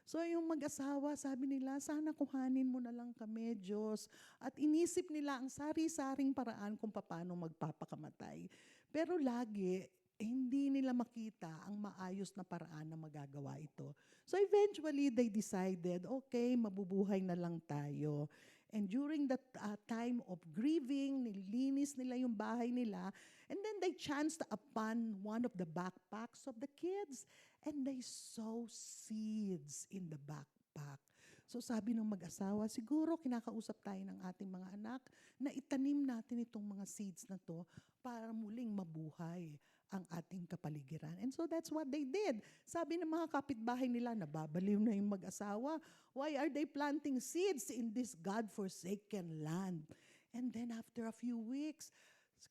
So yung mag-asawa, sabi nila, sana kuhanin mo na lang kami, Diyos. At inisip nila ang sari-saring paraan kung paano magpapakamatay. Pero lagi, hindi nila makita ang maayos na paraan na magagawa ito. So eventually, they decided, okay, mabubuhay na lang tayo. And during that time of grieving, nilinis nila yung bahay nila. And then they chanced upon one of the backpacks of the kids. And they sow seeds in the backpack. So sabi ng mag-asawa, siguro kinakausap tayo ng ating mga anak na itanim natin itong mga seeds na to para muling mabuhay ang ating kapaligiran. And so that's what they did. Sabi ng mga kapitbahay nila, nababaliw na yung mag-asawa. Why are they planting seeds in this God-forsaken land? And then after a few weeks,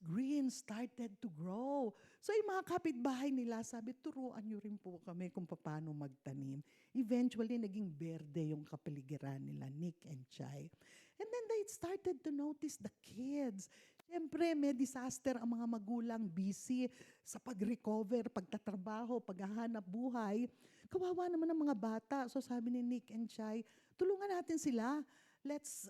green started to grow. So yung mga kapitbahay nila, sabi, turuan nyo rin po kami kung paano magtanim. Eventually, naging berde yung kapaligiran nila, Nick and Chai. And then they started to notice the kids. Siyempre, may disaster ang mga magulang, busy sa pag-recover, pagtatrabaho, paghahanap buhay. Kawawa naman ang mga bata. So sabi ni Nick and Chai, tulungan natin sila. Let's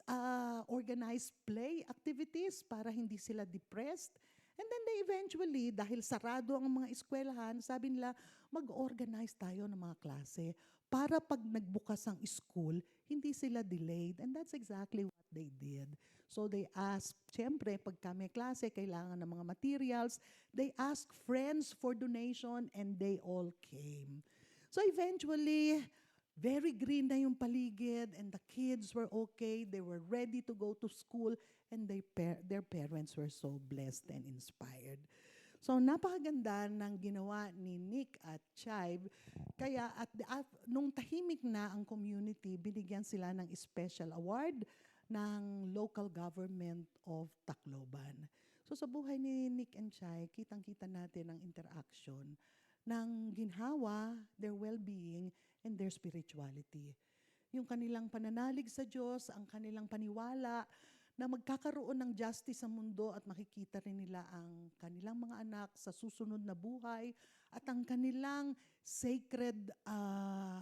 organize play activities para hindi sila depressed. And then they eventually, dahil sarado ang mga eskwelahan, sabi nila, mag-organize tayo ng mga klase para pag nagbukas ang school, hindi sila delayed. And that's exactly what they did. So they asked, siyempre, pagka may klase, kailangan ng mga materials. They asked friends for donation and they all came. So eventually, very green na yung paligid and the kids were okay. They were ready to go to school and their parents were so blessed and inspired. So napakaganda ng ginawa ni Nick at Chive. Kaya nung tahimik na ang community, binigyan sila ng special award ng local government of Tacloban. So sa buhay ni Nick and Chai, kitang-kita natin ang interaction ng ginhawa, their well-being, and their spirituality. Yung kanilang pananalig sa Diyos, ang kanilang paniwala na magkakaroon ng justice sa mundo at makikita rin nila ang kanilang mga anak sa susunod na buhay at ang kanilang sacred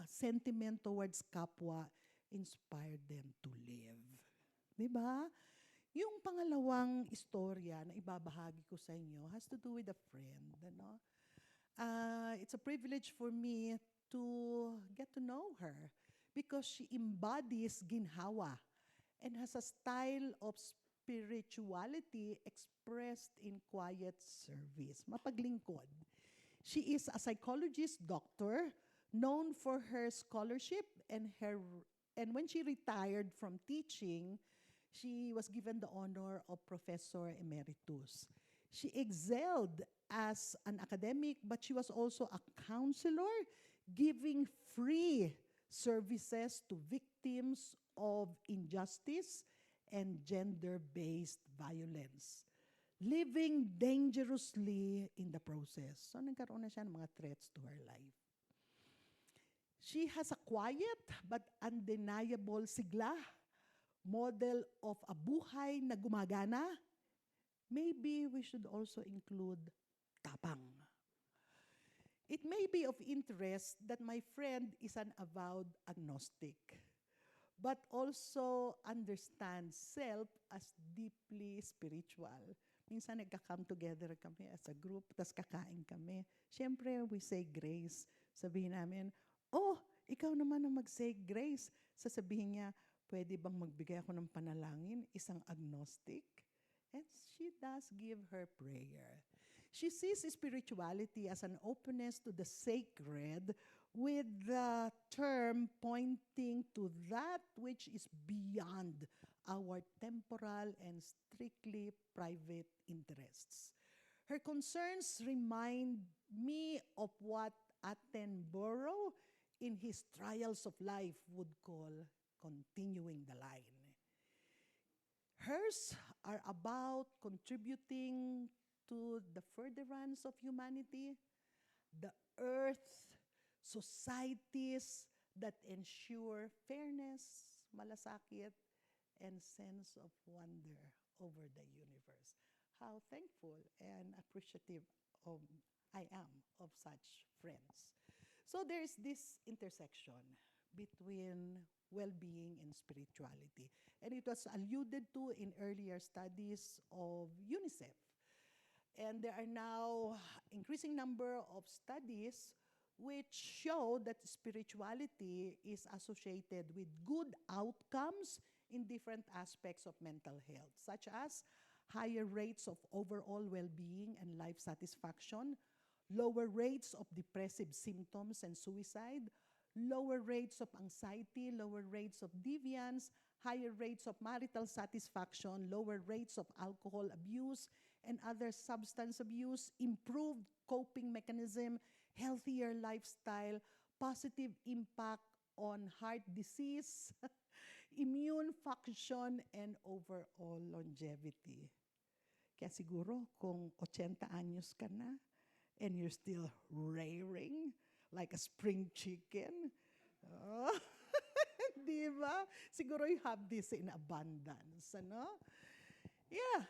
sentiment towards kapwa inspired them to live. Diba? Yung pangalawang istorya na ibabahagi ko sa inyo has to do with a friend. Ano? It's a privilege for me to get to know her because she embodies ginhawa and has a style of spirituality expressed in quiet service. Mapaglingkod. She is a psychologist doctor known for her scholarship and when she retired from teaching, she was given the honor of Professor Emeritus. She excelled as an academic, but she was also a counselor, giving free services to victims of injustice and gender-based violence, living dangerously in the process. So nagkaroon na siya ng mga threats to her life. She has a quiet but undeniable sigla, model of a buhay na gumagana. Maybe we should also include tapang. It may be of interest that my friend is an avowed agnostic, but also understands self as deeply spiritual. Minsan nagka-come together kami as a group, tas kakain kami. Siyempre, we say grace. Sabihin namin, oh, ikaw naman ang mag-say grace. Sasabihin niya, pwede bang magbigay ako ng panalangin, isang agnostic? And she does give her prayer. She sees spirituality as an openness to the sacred with the term pointing to that which is beyond our temporal and strictly private interests. Her concerns remind me of what Attenborough in his Trials of Life would call continuing the line. Hers are about contributing to the furtherance of humanity, the earth, societies that ensure fairness, malasakit, and sense of wonder over the universe. How thankful and appreciative I am of such friends. So there is this intersection between well-being and spirituality. And it was alluded to in earlier studies of UNICEF. And there are now increasing number of studies which show that spirituality is associated with good outcomes in different aspects of mental health, such as higher rates of overall well-being and life satisfaction, lower rates of depressive symptoms and suicide, lower rates of anxiety, lower rates of deviance, higher rates of marital satisfaction, lower rates of alcohol abuse and other substance abuse, improved coping mechanism, healthier lifestyle, positive impact on heart disease, immune function, and overall longevity. Kaya siguro kung 80 anyos ka na and you're still rearing like a spring chicken, oh, di ba? Siguro you have this in abundance, ano? Yeah.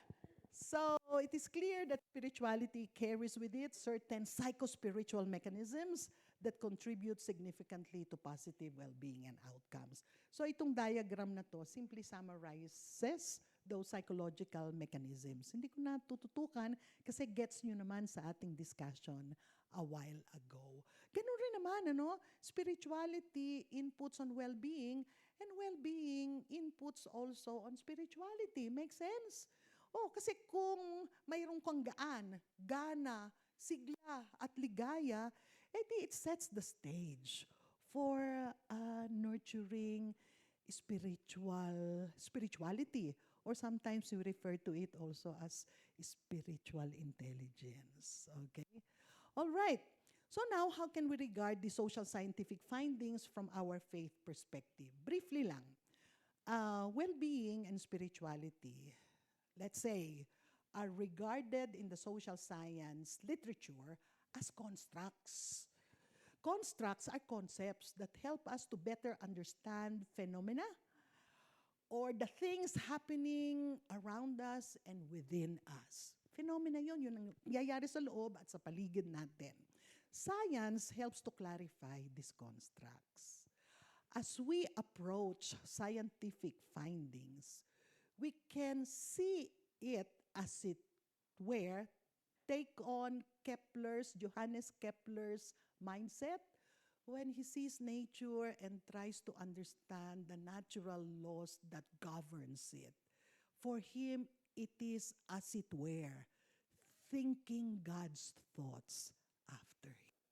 So it is clear that spirituality carries with it certain psychospiritual mechanisms that contribute significantly to positive well-being and outcomes. So itong diagram na to simply summarizes those psychological mechanisms. Hindi ko na tututukan kasi gets nyo naman sa ating discussion a while ago. Ganun rin naman, ano? Spirituality inputs on well-being and well-being inputs also on spirituality. Makes sense? Oh, kasi kung mayroong kang gana, sigla, at ligaya, edi it sets the stage for nurturing spirituality, or sometimes we refer to it also as spiritual intelligence. Okay? All right. So now, how can we regard the social scientific findings from our faith perspective? Briefly lang, well-being and spirituality, let's say, are regarded in the social science literature as constructs. Constructs are concepts that help us to better understand phenomena or the things happening around us and within us. Phenomena yun ang nangyayari sa loob at sa paligid natin. Science helps to clarify these constructs. As we approach scientific findings, we can see it as it were, take on Johannes Kepler's mindset when he sees nature and tries to understand the natural laws that governs it. For him, it is as it were, thinking God's thoughts after him.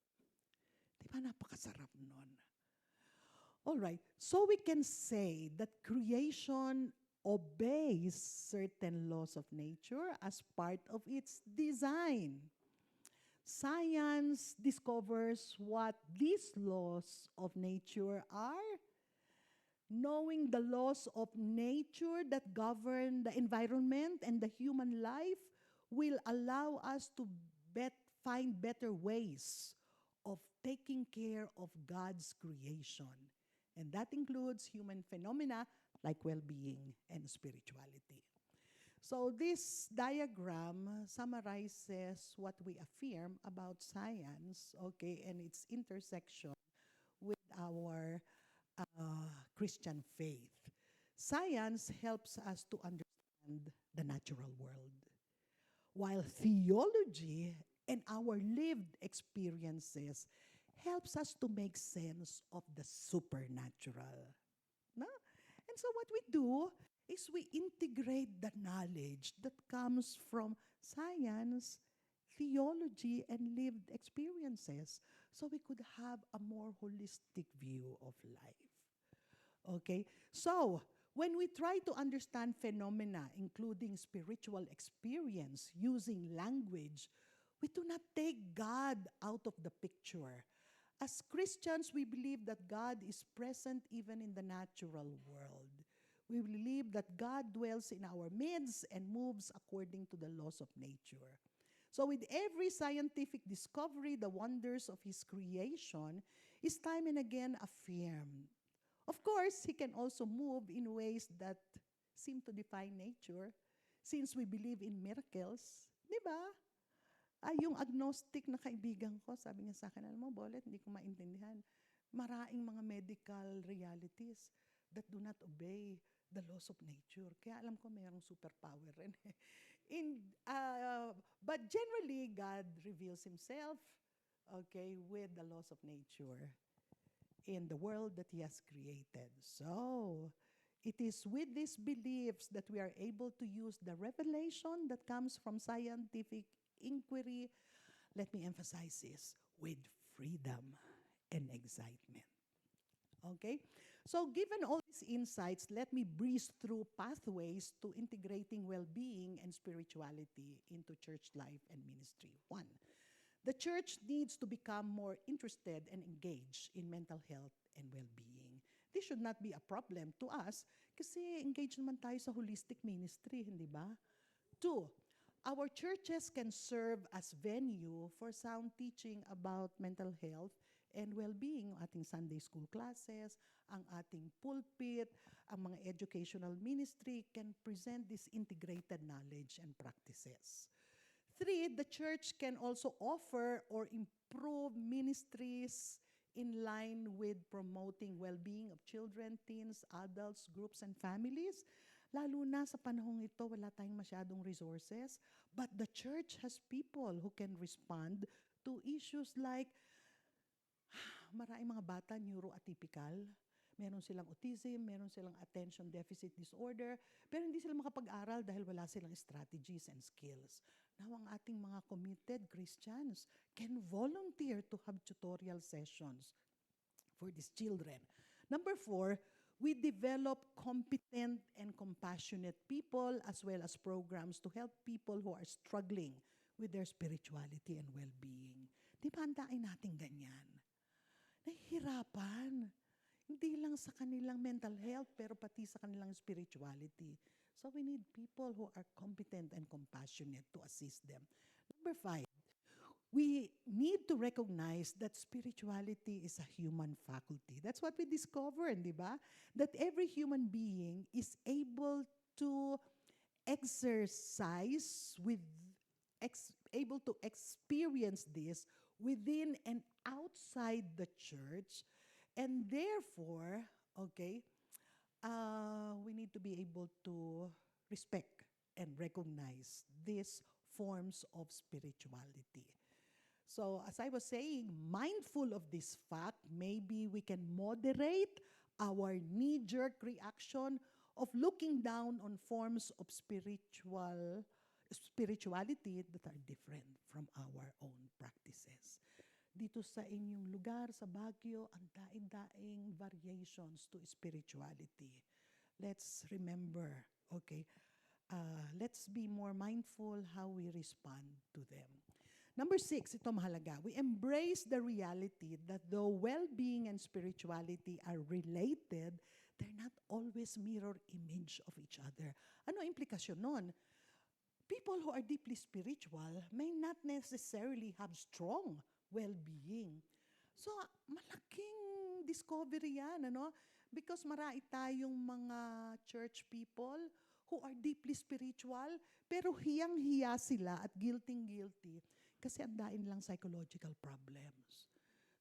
Di ba napakasarap nun? All right, so we can say that creation obeys certain laws of nature as part of its design. Science discovers what these laws of nature are. Knowing the laws of nature that govern the environment and the human life will allow us to find better ways of taking care of God's creation. And that includes human phenomena like well-being and spirituality. So this diagram summarizes what we affirm about science, okay, and its intersection with our Christian faith. Science helps us to understand the natural world, while theology and our lived experiences helps us to make sense of the supernatural. No? And so what we do is we integrate the knowledge that comes from science, theology, and lived experiences so we could have a more holistic view of life. Okay? So, when we try to understand phenomena, including spiritual experience, using language, we do not take God out of the picture. As Christians, we believe that God is present even in the natural world. We believe that God dwells in our midst and moves according to the laws of nature. So with every scientific discovery, the wonders of His creation is time and again affirmed. Of course, He can also move in ways that seem to defy nature, since we believe in miracles. Di ba? Yung agnostic na kaibigan ko, sabi niya sa akin, alam mo, Bolet, hindi ko maintindihan. Maraming mga medical realities that do not obey the laws of nature. Kaya alam ko mayroong superpower rin. But generally, God reveals himself, okay, with the laws of nature in the world that he has created. So, it is with these beliefs that we are able to use the revelation that comes from scientific inquiry. Let me emphasize this, with freedom and excitement. Okay? So, given all these insights, let me breeze through pathways to integrating well being and spirituality into church life and ministry. One, the church needs to become more interested and engaged in mental health and well being. This should not be a problem to us kasi engaged naman tayo sa holistic ministry, hindi ba? Two, our churches can serve as venue for sound teaching about mental health and well-being, ang ating Sunday school classes, ang ating pulpit, ang mga educational ministry can present this integrated knowledge and practices. Three, the church can also offer or improve ministries in line with promoting well-being of children, teens, adults, groups, and families. Lalo na sa panahong ito, wala tayong masyadong resources, but the church has people who can respond to issues like maraming mga bata neuroatypical, meron silang autism, meron silang attention deficit disorder, pero hindi sila makapag-aral dahil wala silang strategies and skills. Now, ang ating mga committed Christians can volunteer to have tutorial sessions for these children. Number 4, we develop competent and compassionate people as well as programs to help people who are struggling with their spirituality and well-being. Di ba andain natin ganyan? Nahihirapan. Hindi lang sa kanilang mental health, pero pati sa kanilang spirituality. So we need people who are competent and compassionate to assist them. Number 5, we need to recognize that spirituality is a human faculty. That's what we discovered, di ba? That every human being is able to exercise able to experience this within and outside the church. And therefore, okay, we need to be able to respect and recognize these forms of spirituality. So, as I was saying, mindful of this fact, maybe we can moderate our knee-jerk reaction of looking down on forms of spirituality that are different from our own practices. Dito sa inyong lugar, sa Baguio, ang daing-daing variations to spirituality. Let's remember, okay, let's be more mindful how we respond to them. Number 6, ito mahalaga. We embrace the reality that though well-being and spirituality are related, they're not always mirror image of each other. Ano implikasyon nun? People who are deeply spiritual may not necessarily have strong well-being. So, malaking discovery yan, ano? Because marami tayong mga church people who are deeply spiritual, pero hiyang-hiya sila at guilty kasi andain lang psychological problems.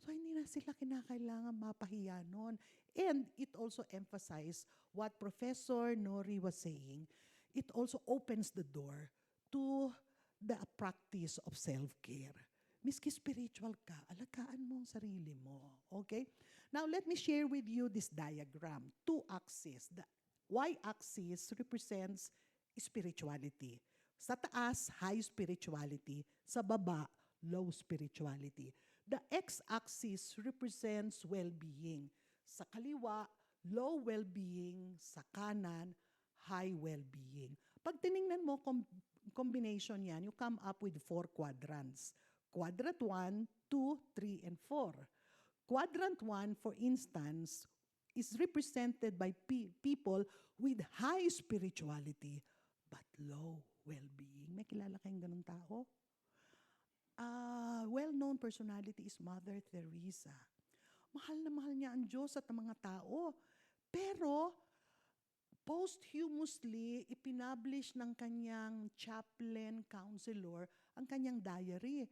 So, hindi na sila kinakailangan mapahiya nun. And it also emphasized what Professor Nori was saying. It also opens the door to the practice of self-care. Miski spiritual ka, alagaan mo ang sarili mo. Okay? Now, let me share with you this diagram. 2 axes. The y-axis represents spirituality. Sa taas, high spirituality. Sa baba, low spirituality. The x-axis represents well-being. Sa kaliwa, low well-being. Sa kanan, high well-being. Pag tiningnan mo, combination yan, you come up with 4 quadrants. Quadrant 1, 2, 3, and 4. Quadrant 1, for instance, is represented by people with high spirituality but low well-being. May kilala kayong ganun tao? Well-known personality is Mother Teresa. Mahal na mahal niya ang Diyos at ang mga tao. Pero, posthumously, ipinablish ng kanyang chaplain counselor ang kanyang diary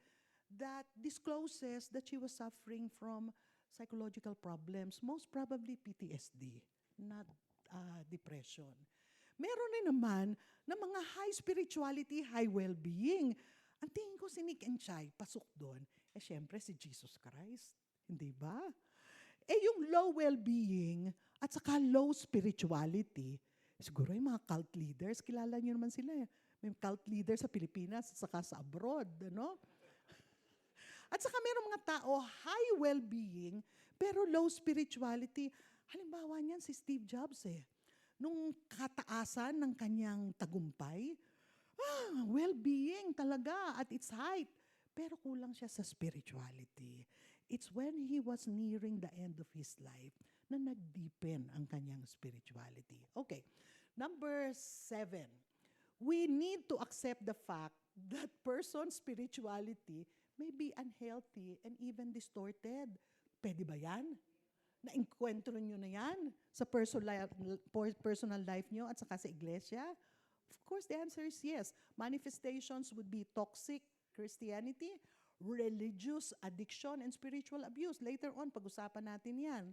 that discloses that she was suffering from psychological problems, most probably PTSD, not depression. Meron rin naman na mga high spirituality, high well-being. Ang tingin ko si Nick and Chai, pasok doon. Syempre si Jesus Christ. Hindi ba? Yung low well-being at saka low spirituality, siguro yung mga cult leaders, kilala niyo naman sila. May cult leaders sa Pilipinas at saka sa abroad. No? At saka mayroong mga tao, high well-being, pero low spirituality. Halimbawa niyan si Steve Jobs Nung kataasan ng kanyang tagumpay, well-being talaga at its height. Pero kulang siya sa spirituality. It's when he was nearing the end of his life na nag-deepen ang kanyang spirituality. Okay, number 7. We need to accept the fact that person's spirituality may be unhealthy and even distorted. Pwede ba yan? Na-encuentro nyo na yan sa personal life nyo at saka sa iglesia? Of course, the answer is yes. Manifestations would be toxic Christianity, religious addiction, and spiritual abuse. Later on, pag-usapan natin yan.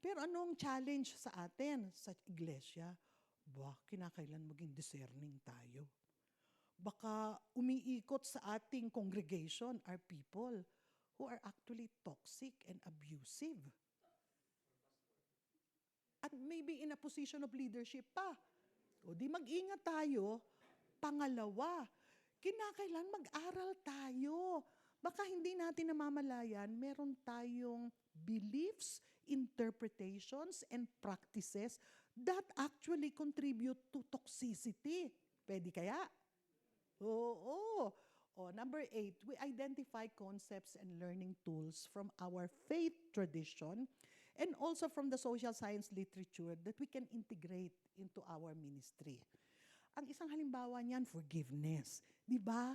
Pero anong challenge sa atin sa iglesia? Kinakailan maging discerning tayo. Baka umiikot sa ating congregation are people who are actually toxic and abusive. At maybe in a position of leadership pa. O di mag-ingat tayo. Pangalawa, kinakailan mag-aral tayo. Baka hindi natin namamalayan, meron tayong beliefs, interpretations, and practices that actually contribute to toxicity. Pwede kaya? Oo. Number 8, we identify concepts and learning tools from our faith tradition and also from the social science literature that we can integrate into our ministry. Ang isang halimbawa niyan, forgiveness. Di ba?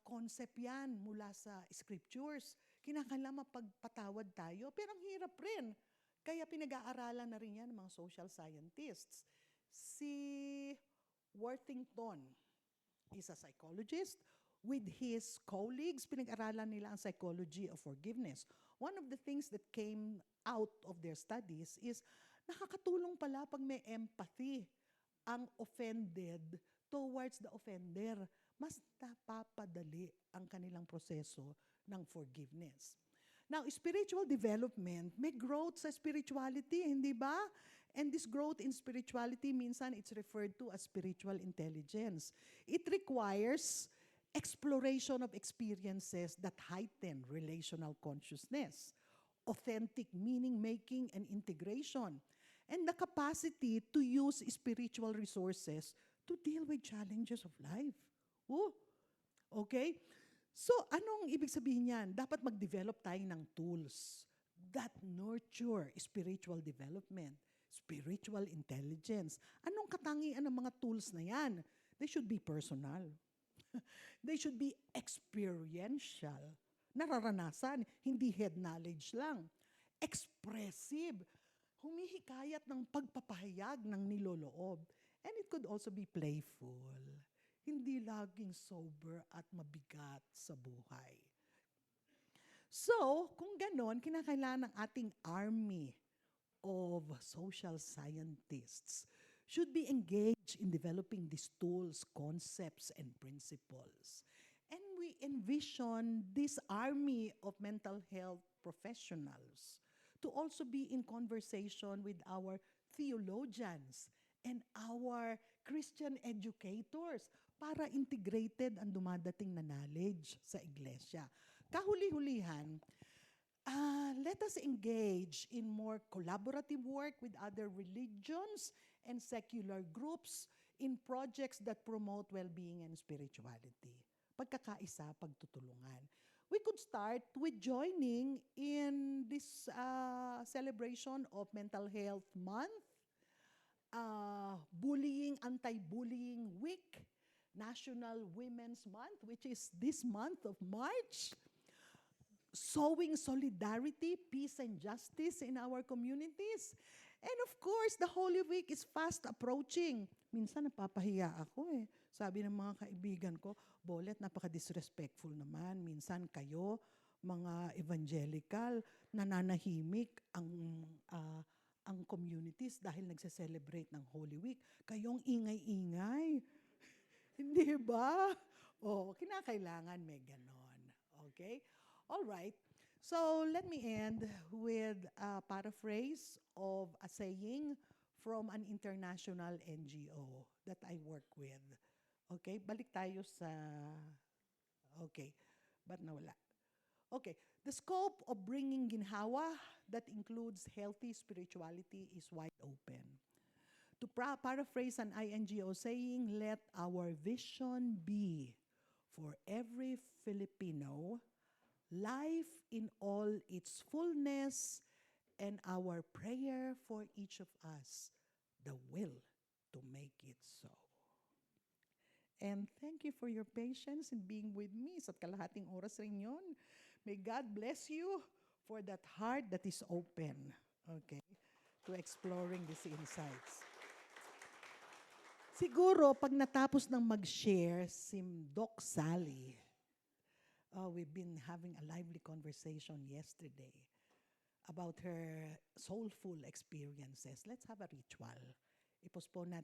Concept yan mula sa scriptures. Kinakailangan mapagpatawad tayo, pero ang hirap rin. Kaya pinag-aaralan na rin yan ng mga social scientists. Si Worthington is a psychologist. With his colleagues, pinag-aralan nila ang psychology of forgiveness. One of the things that came out of their studies is nakakatulong pala pag may empathy ang offended towards the offender. Mas napapadali ang kanilang proseso ng forgiveness. Now, spiritual development, may growth sa spirituality, hindi ba? And this growth in spirituality, minsan it's referred to as spiritual intelligence. It requires exploration of experiences that heighten relational consciousness, authentic meaning-making and integration, and the capacity to use spiritual resources to deal with challenges of life. Okay? So, anong ibig sabihin niyan? Dapat mag-develop tayo ng tools that nurture spiritual development, spiritual intelligence. Anong katangian ng mga tools na yan? They should be personal. They should be experiential. Nararanasan, hindi head knowledge lang. Expressive. Humihikayat ng pagpapahayag ng niloloob. And it could also be playful. Hindi laging sober at mabigat sa buhay. So, kung ganon, kinakailangan ng ating army of social scientists should be engaged in developing these tools, concepts, and principles. And we envision this army of mental health professionals to also be in conversation with our theologians and our Christian educators para integrated ang dumadating na knowledge sa iglesia. Kahuli-hulihan, let us engage in more collaborative work with other religions and secular groups in projects that promote well-being and spirituality. Pagkakaisa, pagtutulungan. We could start with joining in this celebration of Mental Health Month, Anti-Bullying Week, National Women's Month, which is this month of March, sowing solidarity, peace, and justice in our communities. And of course, the Holy Week is fast approaching. Minsan napapahiya ako Sabi ng mga kaibigan ko, Bolet, napaka-disrespectful naman. Minsan kayo, mga evangelical, nananahimik ang communities dahil nagse-celebrate ng Holy Week. Kayong ingay-ingay. Hindi ba? Oh, kinakailangan may ganon. Okay? All right. So let me end with a paraphrase of a saying from an international NGO that I work with. Okay? Balik tayo sa... Okay. Ba't nawala? Okay. The scope of bringing ginhawa that includes healthy spirituality is wide open. To paraphrase an INGO saying, let our vision be for every Filipino, life in all its fullness, and our prayer for each of us, the will to make it so. And thank you for your patience in being with me. Sa kalahating oras rin yun. May God bless you for that heart that is open, okay, to exploring these insights. Siguro, pag natapos ng mag-share si Doc Sally, we've been having a lively conversation yesterday about her soulful experiences. Let's have a ritual. I-postpone natin